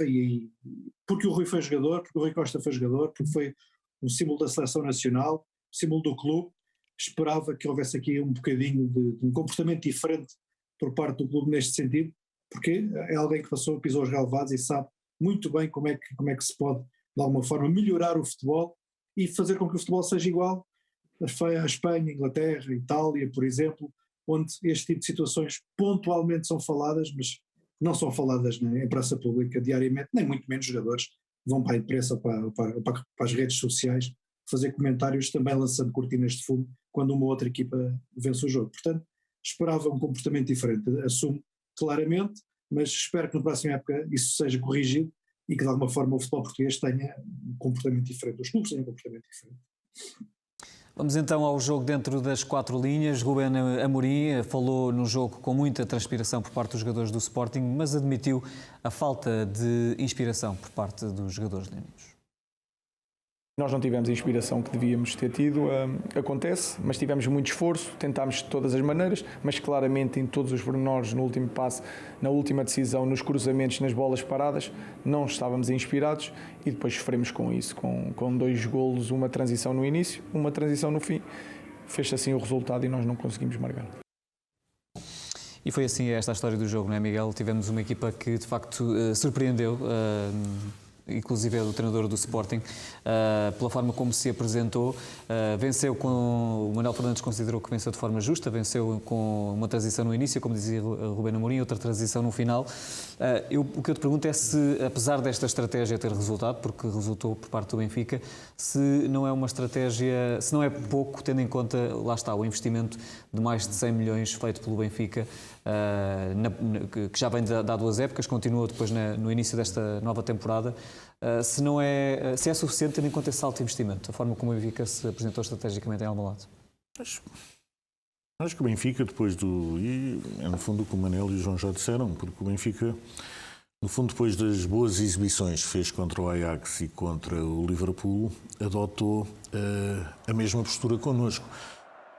porque o Rui foi jogador, porque o Rui Costa foi jogador, porque foi um símbolo da seleção nacional, símbolo do clube, esperava que houvesse aqui um bocadinho de um comportamento diferente por parte do clube neste sentido, porque é alguém que pisou os relevados e sabe muito bem como é que se pode, de alguma forma, melhorar o futebol e fazer com que o futebol seja igual à Espanha, Inglaterra, Itália, por exemplo, onde este tipo de situações pontualmente são faladas, mas não são faladas em praça pública diariamente, nem muito menos jogadores vão para a imprensa ou para as redes sociais fazer comentários também lançando cortinas de fumo quando uma outra equipa vence o jogo. Portanto, esperava um comportamento diferente, assumo claramente, mas espero que na próxima época isso seja corrigido e que de alguma forma o futebol português tenha um comportamento diferente, os clubes tenham um comportamento diferente. Vamos então ao jogo dentro das 4 linhas. Rubén Amorim falou no jogo com muita transpiração por parte dos jogadores do Sporting, mas admitiu a falta de inspiração por parte dos jogadores leoninos. Nós não tivemos a inspiração que devíamos ter tido, acontece, mas tivemos muito esforço, tentámos de todas as maneiras, mas claramente em todos os pormenores, no último passe, na última decisão, nos cruzamentos, nas bolas paradas, não estávamos inspirados e depois sofremos com isso, com 2 golos, uma transição no início, uma transição no fim, fez-se assim o resultado e nós não conseguimos marcar. E foi assim esta a história do jogo, não é, Miguel? Tivemos uma equipa que de facto surpreendeu, inclusive o treinador do Sporting, pela forma como se apresentou, venceu o Manuel Fernandes considerou que venceu de forma justa, venceu com uma transição no início, como dizia Rubén Amorim, outra transição no final. O que eu te pergunto é se, apesar desta estratégia ter resultado, porque resultou por parte do Benfica, se não é uma estratégia, se não é pouco, tendo em conta, lá está, o investimento de mais de 100 milhões feito pelo Benfica, que já vem de há 2 épocas, continua depois no início desta nova temporada, se é suficiente tendo em conta esse alto investimento, a forma como o Benfica se apresentou estrategicamente em Alvalade. Acho que o Benfica, e é no fundo o que o Manel e o João já disseram, porque o Benfica, no fundo, depois das boas exibições que fez contra o Ajax e contra o Liverpool, adotou a mesma postura connosco,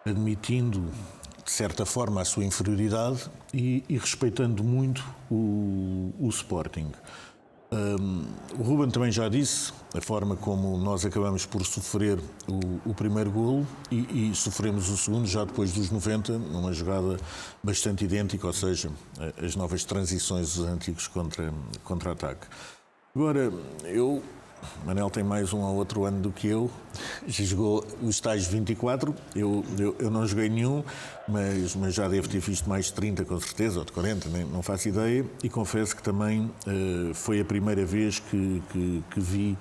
admitindo, de certa forma, a sua inferioridade e respeitando muito o Sporting. O Ruben também já disse a forma como nós acabamos por sofrer o primeiro golo e sofremos o segundo já depois dos 90, numa jogada bastante idêntica, ou seja, as novas transições dos antigos contra-ataque. Agora, Manel tem mais um ou outro ano do que eu, já jogou os tais 24, eu não joguei nenhum, mas já devo ter visto mais de 30 com certeza, ou de 40, não faço ideia, e confesso que também foi a primeira vez que vi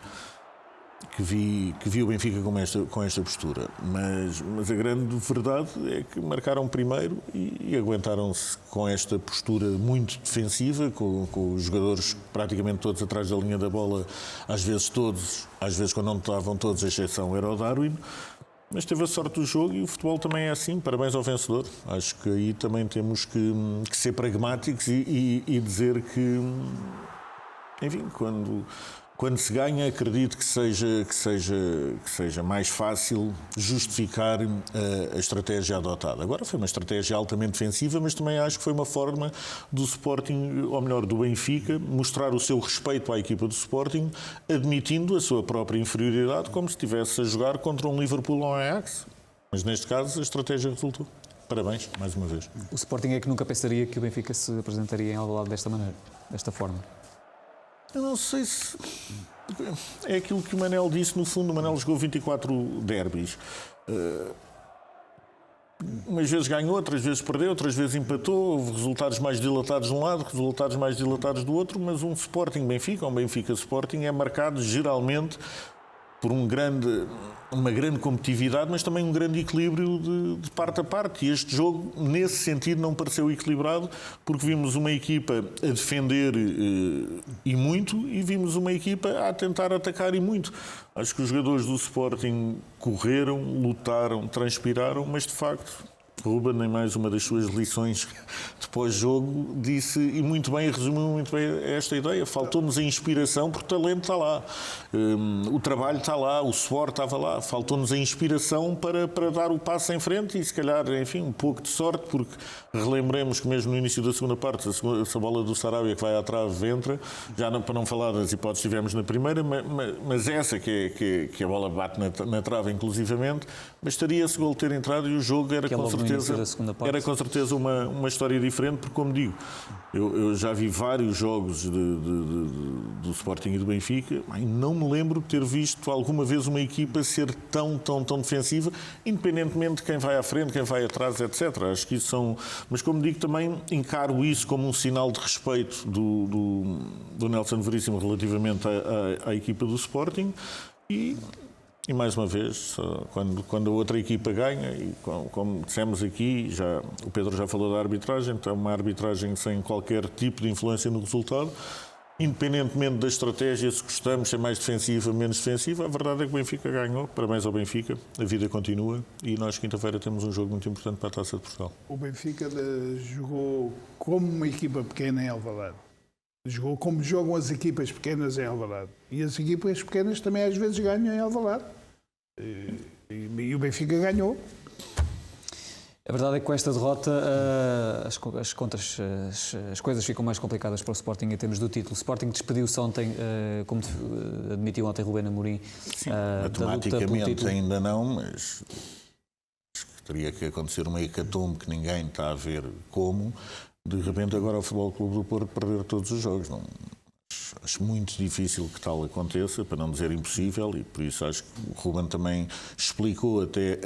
o Benfica com esta postura, mas a grande verdade é que marcaram primeiro e aguentaram-se com esta postura muito defensiva, com os jogadores praticamente todos atrás da linha da bola, às vezes quando não estavam todos, a exceção era o Darwin, mas teve a sorte do jogo e o futebol também é assim, parabéns ao vencedor. Acho que aí também temos que ser pragmáticos e dizer que, enfim, quando se ganha, acredito que seja mais fácil justificar a estratégia adotada. Agora foi uma estratégia altamente defensiva, mas também acho que foi uma forma do Sporting, ou melhor, do Benfica, mostrar o seu respeito à equipa do Sporting, admitindo a sua própria inferioridade, como se estivesse a jogar contra um Liverpool ou um Ajax. Mas neste caso a estratégia resultou. Parabéns, mais uma vez. O Sporting é que nunca pensaria que o Benfica se apresentaria em Alvalade desta maneira, desta forma. Eu não sei se... É aquilo que o Manel disse, no fundo. O Manel jogou 24 derbys. Umas vezes ganhou, outras vezes perdeu, outras vezes empatou. Houve resultados mais dilatados de um lado, resultados mais dilatados do outro, mas um Sporting-Benfica, um Benfica-Sporting, é marcado geralmente por uma grande competitividade, mas também um grande equilíbrio de parte a parte. E este jogo, nesse sentido, não pareceu equilibrado, porque vimos uma equipa a defender e muito, e vimos uma equipa a tentar atacar e muito. Acho que os jogadores do Sporting correram, lutaram, transpiraram, mas de facto... Ruben, em mais uma das suas lições de pós-jogo, disse, e muito bem, resumiu muito bem esta ideia, faltou-nos a inspiração, porque o talento está lá, o trabalho está lá, o suor estava lá, faltou-nos a inspiração para dar o passo em frente e, se calhar, enfim, um pouco de sorte, porque relembremos que mesmo no início da segunda parte, essa bola do Sarabia que vai à trave entra, já não, para não falar das hipóteses que tivemos na primeira, mas essa que a bola bate na trave inclusivamente, bastaria esse gol ter entrado e o jogo era com certeza uma história diferente, porque, como digo, eu já vi vários jogos do Sporting e do Benfica e não me lembro de ter visto alguma vez uma equipa ser tão defensiva, independentemente de quem vai à frente, quem vai atrás, etc. Acho que isso são... Mas, como digo, também encaro isso como um sinal de respeito do Nelson Veríssimo relativamente à equipa do Sporting e mais uma vez, quando a outra equipa ganha, e como dissemos aqui, o Pedro já falou da arbitragem, então uma arbitragem sem qualquer tipo de influência no resultado, independentemente da estratégia, se gostamos ser mais defensiva, menos defensiva, a verdade é que o Benfica ganhou, parabéns ao Benfica, a vida continua e nós quinta-feira temos um jogo muito importante para a Taça de Portugal. O Benfica jogou como uma equipa pequena em Alvalade. Jogou como jogam as equipas pequenas em Alvalade. E as equipas pequenas também às vezes ganham em Alvalade. E o Benfica ganhou. A verdade é que com esta derrota as coisas ficam mais complicadas para o Sporting em termos do título. O Sporting despediu-se ontem, como admitiu ontem Rubén Amorim. Sim, matematicamente ainda não, mas teria que acontecer uma hecatombe que ninguém está a ver como. De repente agora o Futebol Clube do Porto perder todos os jogos. Não, Acho muito difícil que tal aconteça, para não dizer impossível, e por isso acho que o Ruben também explicou até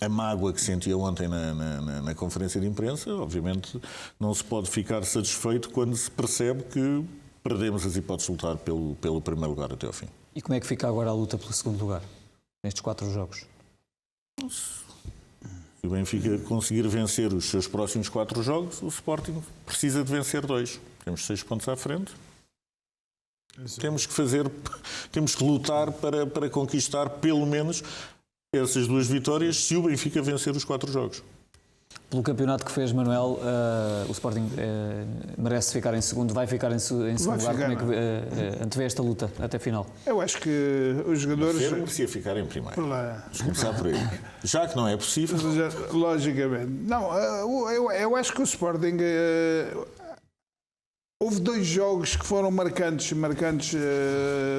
a mágoa que sentia ontem na conferência de imprensa. Obviamente não se pode ficar satisfeito quando se percebe que perdemos as hipóteses de lutar pelo primeiro lugar até ao fim. E como é que fica agora a luta pelo segundo lugar, nestes 4 jogos? Se o Benfica conseguir vencer os seus próximos 4 jogos, o Sporting precisa de vencer 2. Temos 6 pontos à frente. Temos que lutar para conquistar pelo menos essas 2 vitórias se o Benfica vencer os 4 jogos. Pelo campeonato que fez, Manuel, o Sporting merece ficar em segundo, vai ficar em segundo lugar. Como é que antevê esta luta até final? Eu acho que os jogadores... Merecia ficar em primeiro. Vamos começar por aí. Já que não é possível... Logicamente. Não, eu acho que o Sporting... Houve 2 jogos que foram marcantes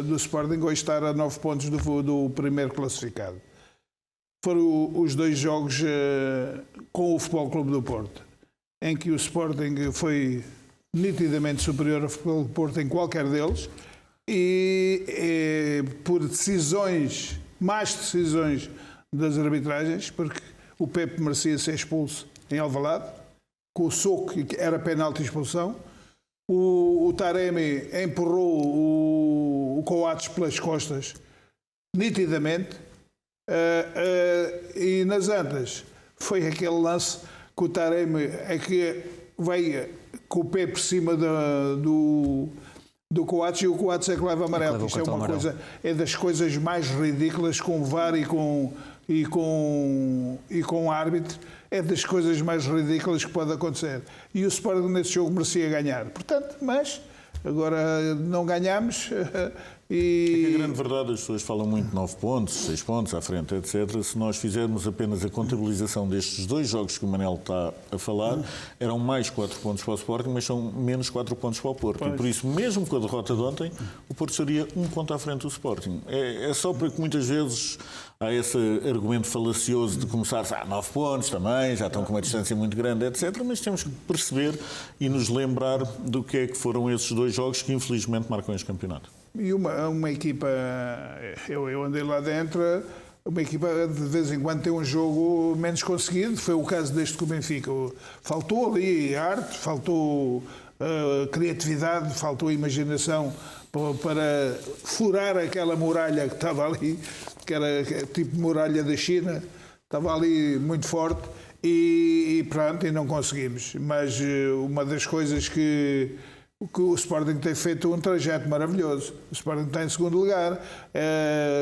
do Sporting, hoje estar a 9 pontos do primeiro classificado. Foram os 2 jogos com o Futebol Clube do Porto, em que o Sporting foi nitidamente superior ao Futebol Clube do Porto em qualquer deles, e por más decisões das arbitragens, porque o Pepe merecia ser expulso em Alvalade, com o soco que era penalti e expulsão. O Taremi empurrou o Coates pelas costas, nitidamente. E nas Antas foi aquele lance que o Taremi é que veio com o pé por cima do Coates, e o Coates é que leva amarelo. Isto é uma coisa, é das coisas mais ridículas com o VAR e com o árbitro. É das coisas mais ridículas que pode acontecer. E o Sporting nesse jogo merecia ganhar. Portanto, mas agora não ganhamos. E... É que a grande verdade, as pessoas falam muito de 9 pontos, 6 pontos à frente, etc. Se nós fizermos apenas a contabilização destes 2 jogos que o Manel está a falar, eram mais 4 pontos para o Sporting, mas são menos 4 pontos para o Porto. E por isso, mesmo com a derrota de ontem, o Porto seria 1 ponto à frente do Sporting. É só porque muitas vezes há esse argumento falacioso de começar 9 pontos também, já estão com uma distância muito grande, etc. Mas temos que perceber e nos lembrar do que é que foram esses 2 jogos que infelizmente marcam este campeonato. E uma equipa, eu andei lá dentro, uma equipa de vez em quando tem um jogo menos conseguido, foi o caso deste com o Benfica. Faltou ali arte, faltou criatividade, faltou imaginação para furar aquela muralha que estava ali, que era tipo muralha da China, estava ali muito forte, e pronto, e não conseguimos. Mas uma das coisas que o Sporting tem feito um trajeto maravilhoso. O Sporting está em segundo lugar.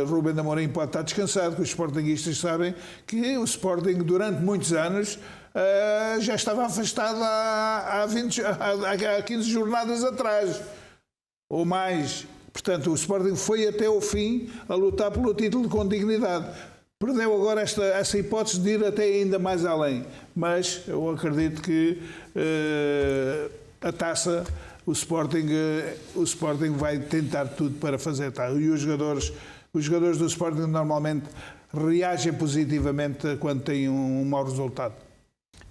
Rubén Amorim pode estar descansado, que os sportinguistas sabem que o Sporting, durante muitos anos, já estava afastado há 15 jornadas atrás, ou mais. Portanto, o Sporting foi até ao fim a lutar pelo título com dignidade. Perdeu agora essa hipótese de ir até ainda mais além. Mas eu acredito que a taça... O Sporting vai tentar tudo para fazer tal. E os jogadores do Sporting normalmente reagem positivamente quando têm um mau resultado.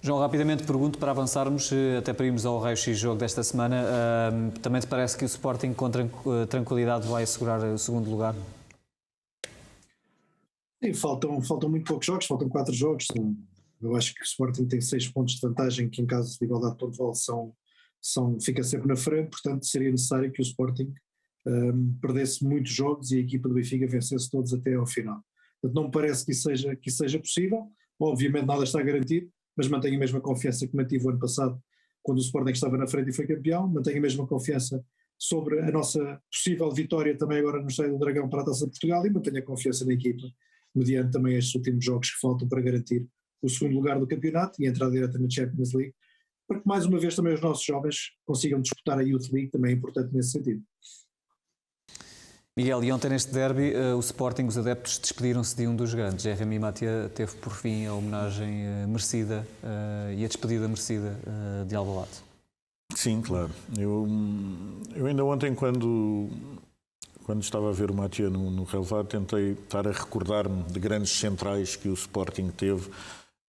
João, rapidamente pergunto, para avançarmos, até para irmos ao raio-x jogo desta semana, também te parece que o Sporting com tranquilidade vai assegurar o segundo lugar? Sim, faltam muito poucos jogos, faltam 4 jogos. Eu acho que o Sporting tem 6 pontos de vantagem, que em caso de igualdade pontual fica sempre na frente, portanto seria necessário que o Sporting perdesse muitos jogos e a equipa do Benfica vencesse todos até ao final. Portanto, não me parece que isso seja possível. Obviamente nada está garantido, mas mantenho a mesma confiança que mantive o ano passado, quando o Sporting estava na frente e foi campeão. Mantenho a mesma confiança sobre a nossa possível vitória também agora no Estádio do Dragão para a Taça de Portugal, e mantenho a confiança na equipa, mediante também estes últimos jogos que faltam para garantir o segundo lugar do campeonato e entrar direto na Champions League, para que mais uma vez também os nossos jovens consigam disputar a Youth League, também é importante nesse sentido. Miguel, e ontem neste derby, o Sporting, os adeptos despediram-se de um dos grandes. Jérémy Mathieu teve por fim a homenagem merecida e a despedida merecida de Alvalade. Sim, claro. Eu ainda ontem, quando estava a ver o Mathieu no relevado, tentei estar a recordar-me de grandes centrais que o Sporting teve,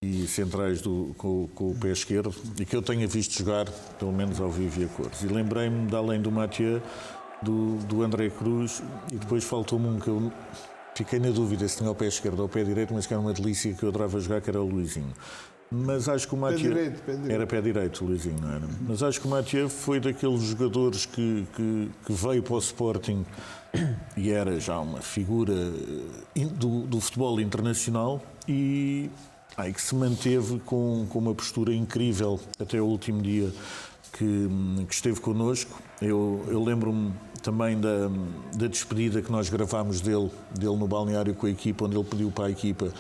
e centrais com o pé esquerdo, e que eu tenha visto jogar, pelo menos ao vivo e a cores. E lembrei-me, de além do Mathieu, do André Cruz, e depois faltou-me um que eu fiquei na dúvida se tinha o pé esquerdo ou o pé direito, mas que era uma delícia que eu adorava a jogar, que era o Luizinho. Mas acho que o Mathieu... Era pé direito, o Luizinho, não era? Mas acho que o Mathieu foi daqueles jogadores que veio para o Sporting e era já uma figura do futebol internacional e que se manteve com uma postura incrível até o último dia que esteve connosco. Eu lembro-me também da despedida que nós gravámos dele no balneário com a equipa, onde ele pediu para a equipa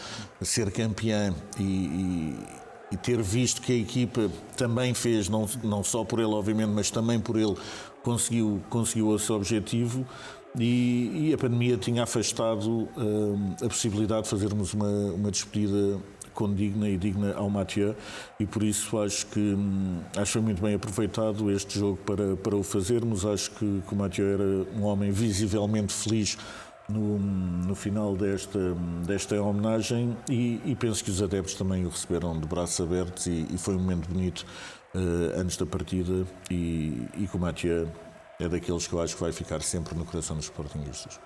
ser campeã e ter visto que a equipa também fez, não só por ele, obviamente, mas também por ele, conseguiu esse objetivo. E a pandemia tinha afastado a possibilidade de fazermos uma despedida condigna e digna ao Mathieu, e por isso acho que foi muito bem aproveitado este jogo para o fazermos. Acho que o Mathieu era um homem visivelmente feliz no final desta homenagem e penso que os adeptos também o receberam de braços abertos e foi um momento bonito antes da partida e que o Mathieu é daqueles que eu acho que vai ficar sempre no coração dos sportinguistas.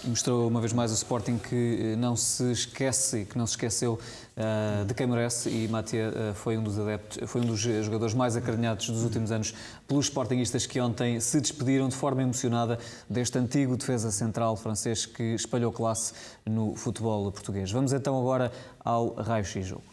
Mostrou uma vez mais o Sporting que não se esquece e que não se esqueceu de quem merece, e Mathieu foi um dos adeptos, foi um dos jogadores mais acarinhados dos últimos anos pelos sportinguistas, que ontem se despediram de forma emocionada deste antigo defesa central francês que espalhou classe no futebol português. Vamos então agora ao raio-x jogo.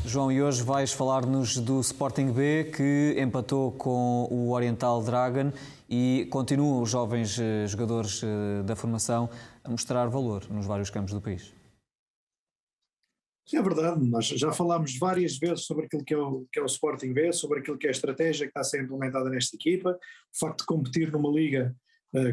João, e hoje vais falar-nos do Sporting B, que empatou com o Oriental Dragon e continuam os jovens jogadores da formação a mostrar valor nos vários campos do país. É verdade, nós já falámos várias vezes sobre aquilo que é o Sporting B, sobre aquilo que é a estratégia que está a ser implementada nesta equipa, o facto de competir numa liga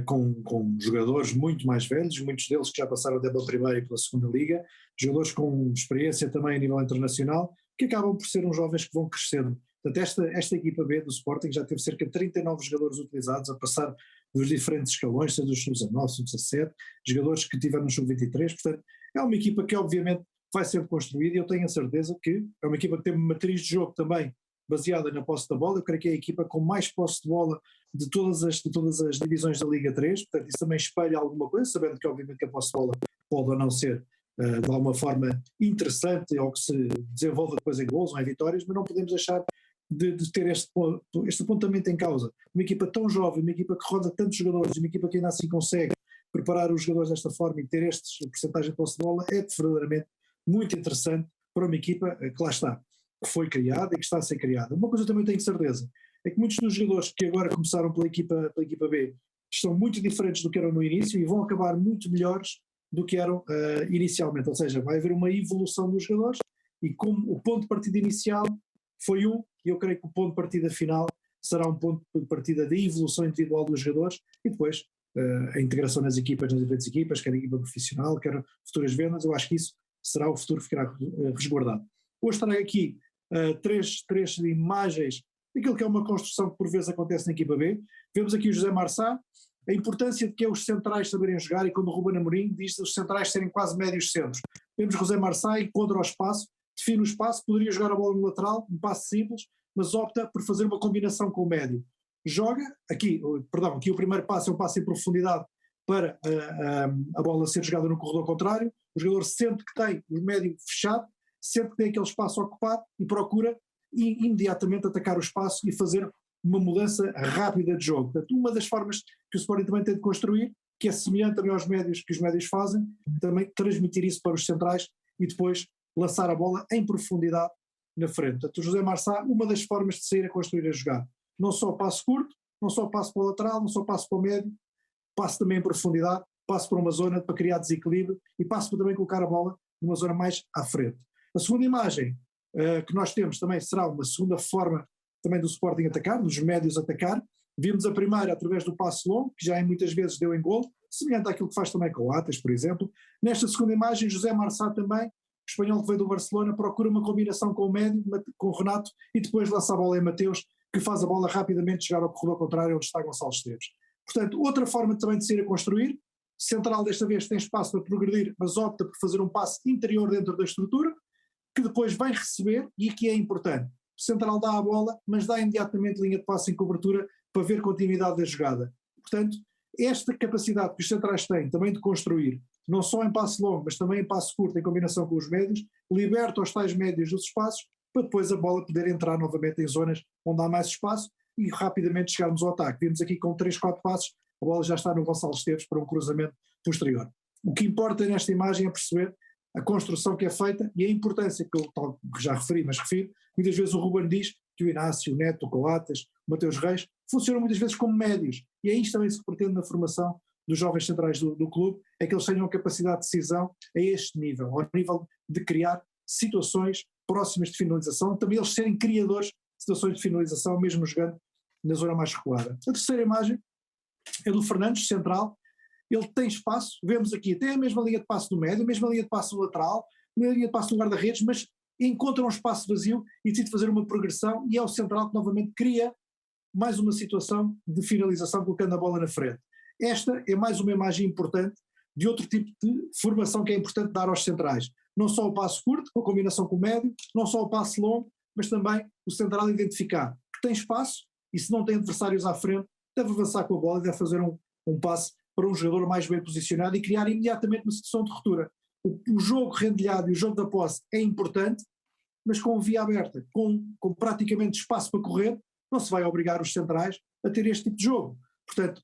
com jogadores muito mais velhos, muitos deles que já passaram pela primeira e pela segunda liga, jogadores com experiência também a nível internacional, que acabam por ser uns jovens que vão crescendo. Portanto, esta equipa B do Sporting já teve cerca de 39 jogadores utilizados a passar dos diferentes escalões, seja dos sub-19, sub-17, jogadores que tiveram no sub-23, portanto é uma equipa que obviamente vai ser construída, e eu tenho a certeza que é uma equipa que tem uma matriz de jogo também baseada na posse da bola. Eu creio que é a equipa com mais posse de bola de todas as divisões da Liga 3, portanto isso também espelha alguma coisa, sabendo que obviamente que a posse de bola pode ou não ser de alguma forma interessante ou que se desenvolva depois em gols ou em vitórias, mas não podemos deixar de ter este apontamento em causa. Uma equipa tão jovem, uma equipa que roda tantos jogadores, uma equipa que ainda assim consegue preparar os jogadores desta forma e ter esta porcentagem de posse de bola é verdadeiramente muito interessante para uma equipa que lá está, que foi criada e que está a ser criada. Uma coisa eu também tenho certeza, é que muitos dos jogadores que agora começaram pela equipa B estão muito diferentes do que eram no início e vão acabar muito melhores do que eram inicialmente, ou seja, vai haver uma evolução dos jogadores, e como o ponto de partida inicial foi e eu creio que o ponto de partida final será um ponto de partida de evolução individual dos jogadores, e depois a integração nas diferentes equipas, quer a equipa profissional, quer futuras vendas. Eu acho que isso será o futuro que ficará resguardado. Hoje trago aqui três imagens daquilo que é uma construção que por vezes acontece na equipa B. Vemos aqui o José Marçá, a importância de que é os centrais saberem jogar, e quando o Ruben Amorim diz os centrais serem quase médios centros. Vemos José Marçá encontra o espaço, define o espaço, poderia jogar a bola no lateral, um passe simples, mas opta por fazer uma combinação com o médio. Aqui o primeiro passo é um passo em profundidade para a bola ser jogada no corredor contrário. O jogador sente que tem o médio fechado, sente que tem aquele espaço ocupado e procura imediatamente atacar o espaço e fazer uma mudança rápida de jogo. Portanto, uma das formas que o Sporting também tem de construir, que é semelhante também aos médios, que os médios fazem, também transmitir isso para os centrais e depois lançar a bola em profundidade na frente. Portanto, o José Marçá, uma das formas de sair a construir a jogar. Não só passo curto, não só passo para o lateral, não só passo para o médio, passo também em profundidade, passo para uma zona para criar desequilíbrio e passo para também colocar a bola numa zona mais à frente. A segunda imagem que nós temos também será uma segunda forma também do Sporting atacar, dos médios atacar. Vimos a primeira através do passo longo, que já muitas vezes deu em golo, semelhante àquilo que faz também com o Atas, por exemplo. Nesta segunda imagem, José Marçá também, o espanhol que veio do Barcelona, procura uma combinação com o médio, com o Renato, e depois lança a bola em Mateus, que faz a bola rapidamente chegar ao corredor contrário, onde está Gonçalo Esteves. Portanto, outra forma também de sair a construir. Central desta vez tem espaço para progredir, mas opta por fazer um passe interior dentro da estrutura, que depois vai receber, e aqui é importante, o central dá a bola, mas dá imediatamente linha de passe em cobertura para ver continuidade da jogada. Portanto, esta capacidade que os centrais têm também de construir, não só em passe longo, mas também em passe curto, em combinação com os médios, liberta os tais médios dos espaços para depois a bola poder entrar novamente em zonas onde há mais espaço e rapidamente chegarmos ao ataque. Vimos aqui com 3, 4 passos, a bola já está no Gonçalo Esteves para um cruzamento posterior. O que importa nesta imagem é perceber a construção que é feita e a importância que eu já referi, mas refiro, muitas vezes o Ruben diz que o Inácio, o Neto, o Coates, o Mateus Reis, funcionam muitas vezes como médios, e é isto também que se pretende na formação dos jovens centrais do clube, é que eles tenham capacidade de decisão a este nível, ao nível de criar situações próximas de finalização, também eles serem criadores de situações de finalização, mesmo jogando na zona mais recuada. A terceira imagem é do Fernandes, central. Ele tem espaço, vemos aqui, tem a mesma linha de passe do médio, a mesma linha de passe do lateral, a mesma linha de passe no guarda-redes, mas encontra um espaço vazio e decide fazer uma progressão, e é o central que novamente cria mais uma situação de finalização colocando a bola na frente. Esta é mais uma imagem importante de outro tipo de formação que é importante dar aos centrais. Não só o passo curto, com a combinação com o médio, não só o passo longo, mas também o central identificar que tem espaço e se não tem adversários à frente, deve avançar com a bola e deve fazer um passe para um jogador mais bem posicionado e criar imediatamente uma situação de ruptura. O jogo rendilhado e o jogo da posse é importante, mas com via aberta, com praticamente espaço para correr, não se vai obrigar os centrais a ter este tipo de jogo. Portanto,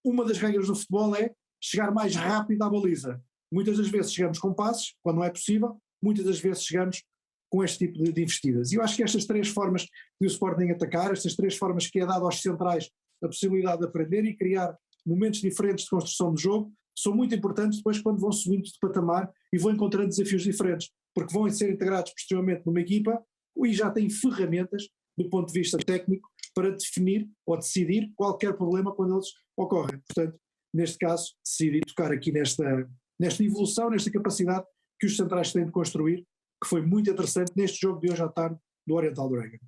uma das regras do futebol é chegar mais rápido à baliza. Muitas das vezes chegamos com passes, quando não é possível, muitas das vezes chegamos com este tipo de investidas. E eu acho que estas 3 formas de o Sporting atacar, estas 3 formas que é dado aos centrais a possibilidade de aprender e criar momentos diferentes de construção do jogo, são muito importantes depois quando vão subindo de patamar e vão encontrando desafios diferentes, porque vão ser integrados posteriormente numa equipa e já têm ferramentas do ponto de vista técnico para definir ou decidir qualquer problema quando eles ocorrem. Portanto, neste caso, decidi tocar aqui nesta evolução, nesta capacidade que os centrais têm de construir, que foi muito interessante neste jogo de hoje à tarde do Oriental Braga.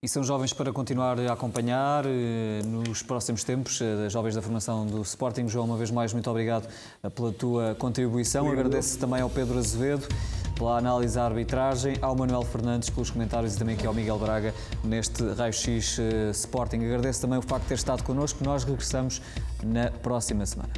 E são jovens para continuar a acompanhar nos próximos tempos, jovens da formação do Sporting. João, uma vez mais, muito obrigado pela tua contribuição. Agradeço também ao Pedro Azevedo pela análise à arbitragem, ao Manuel Fernandes pelos comentários e também aqui ao Miguel Braga neste Raio-X Sporting. Agradeço também o facto de ter estado connosco. Nós regressamos na próxima semana.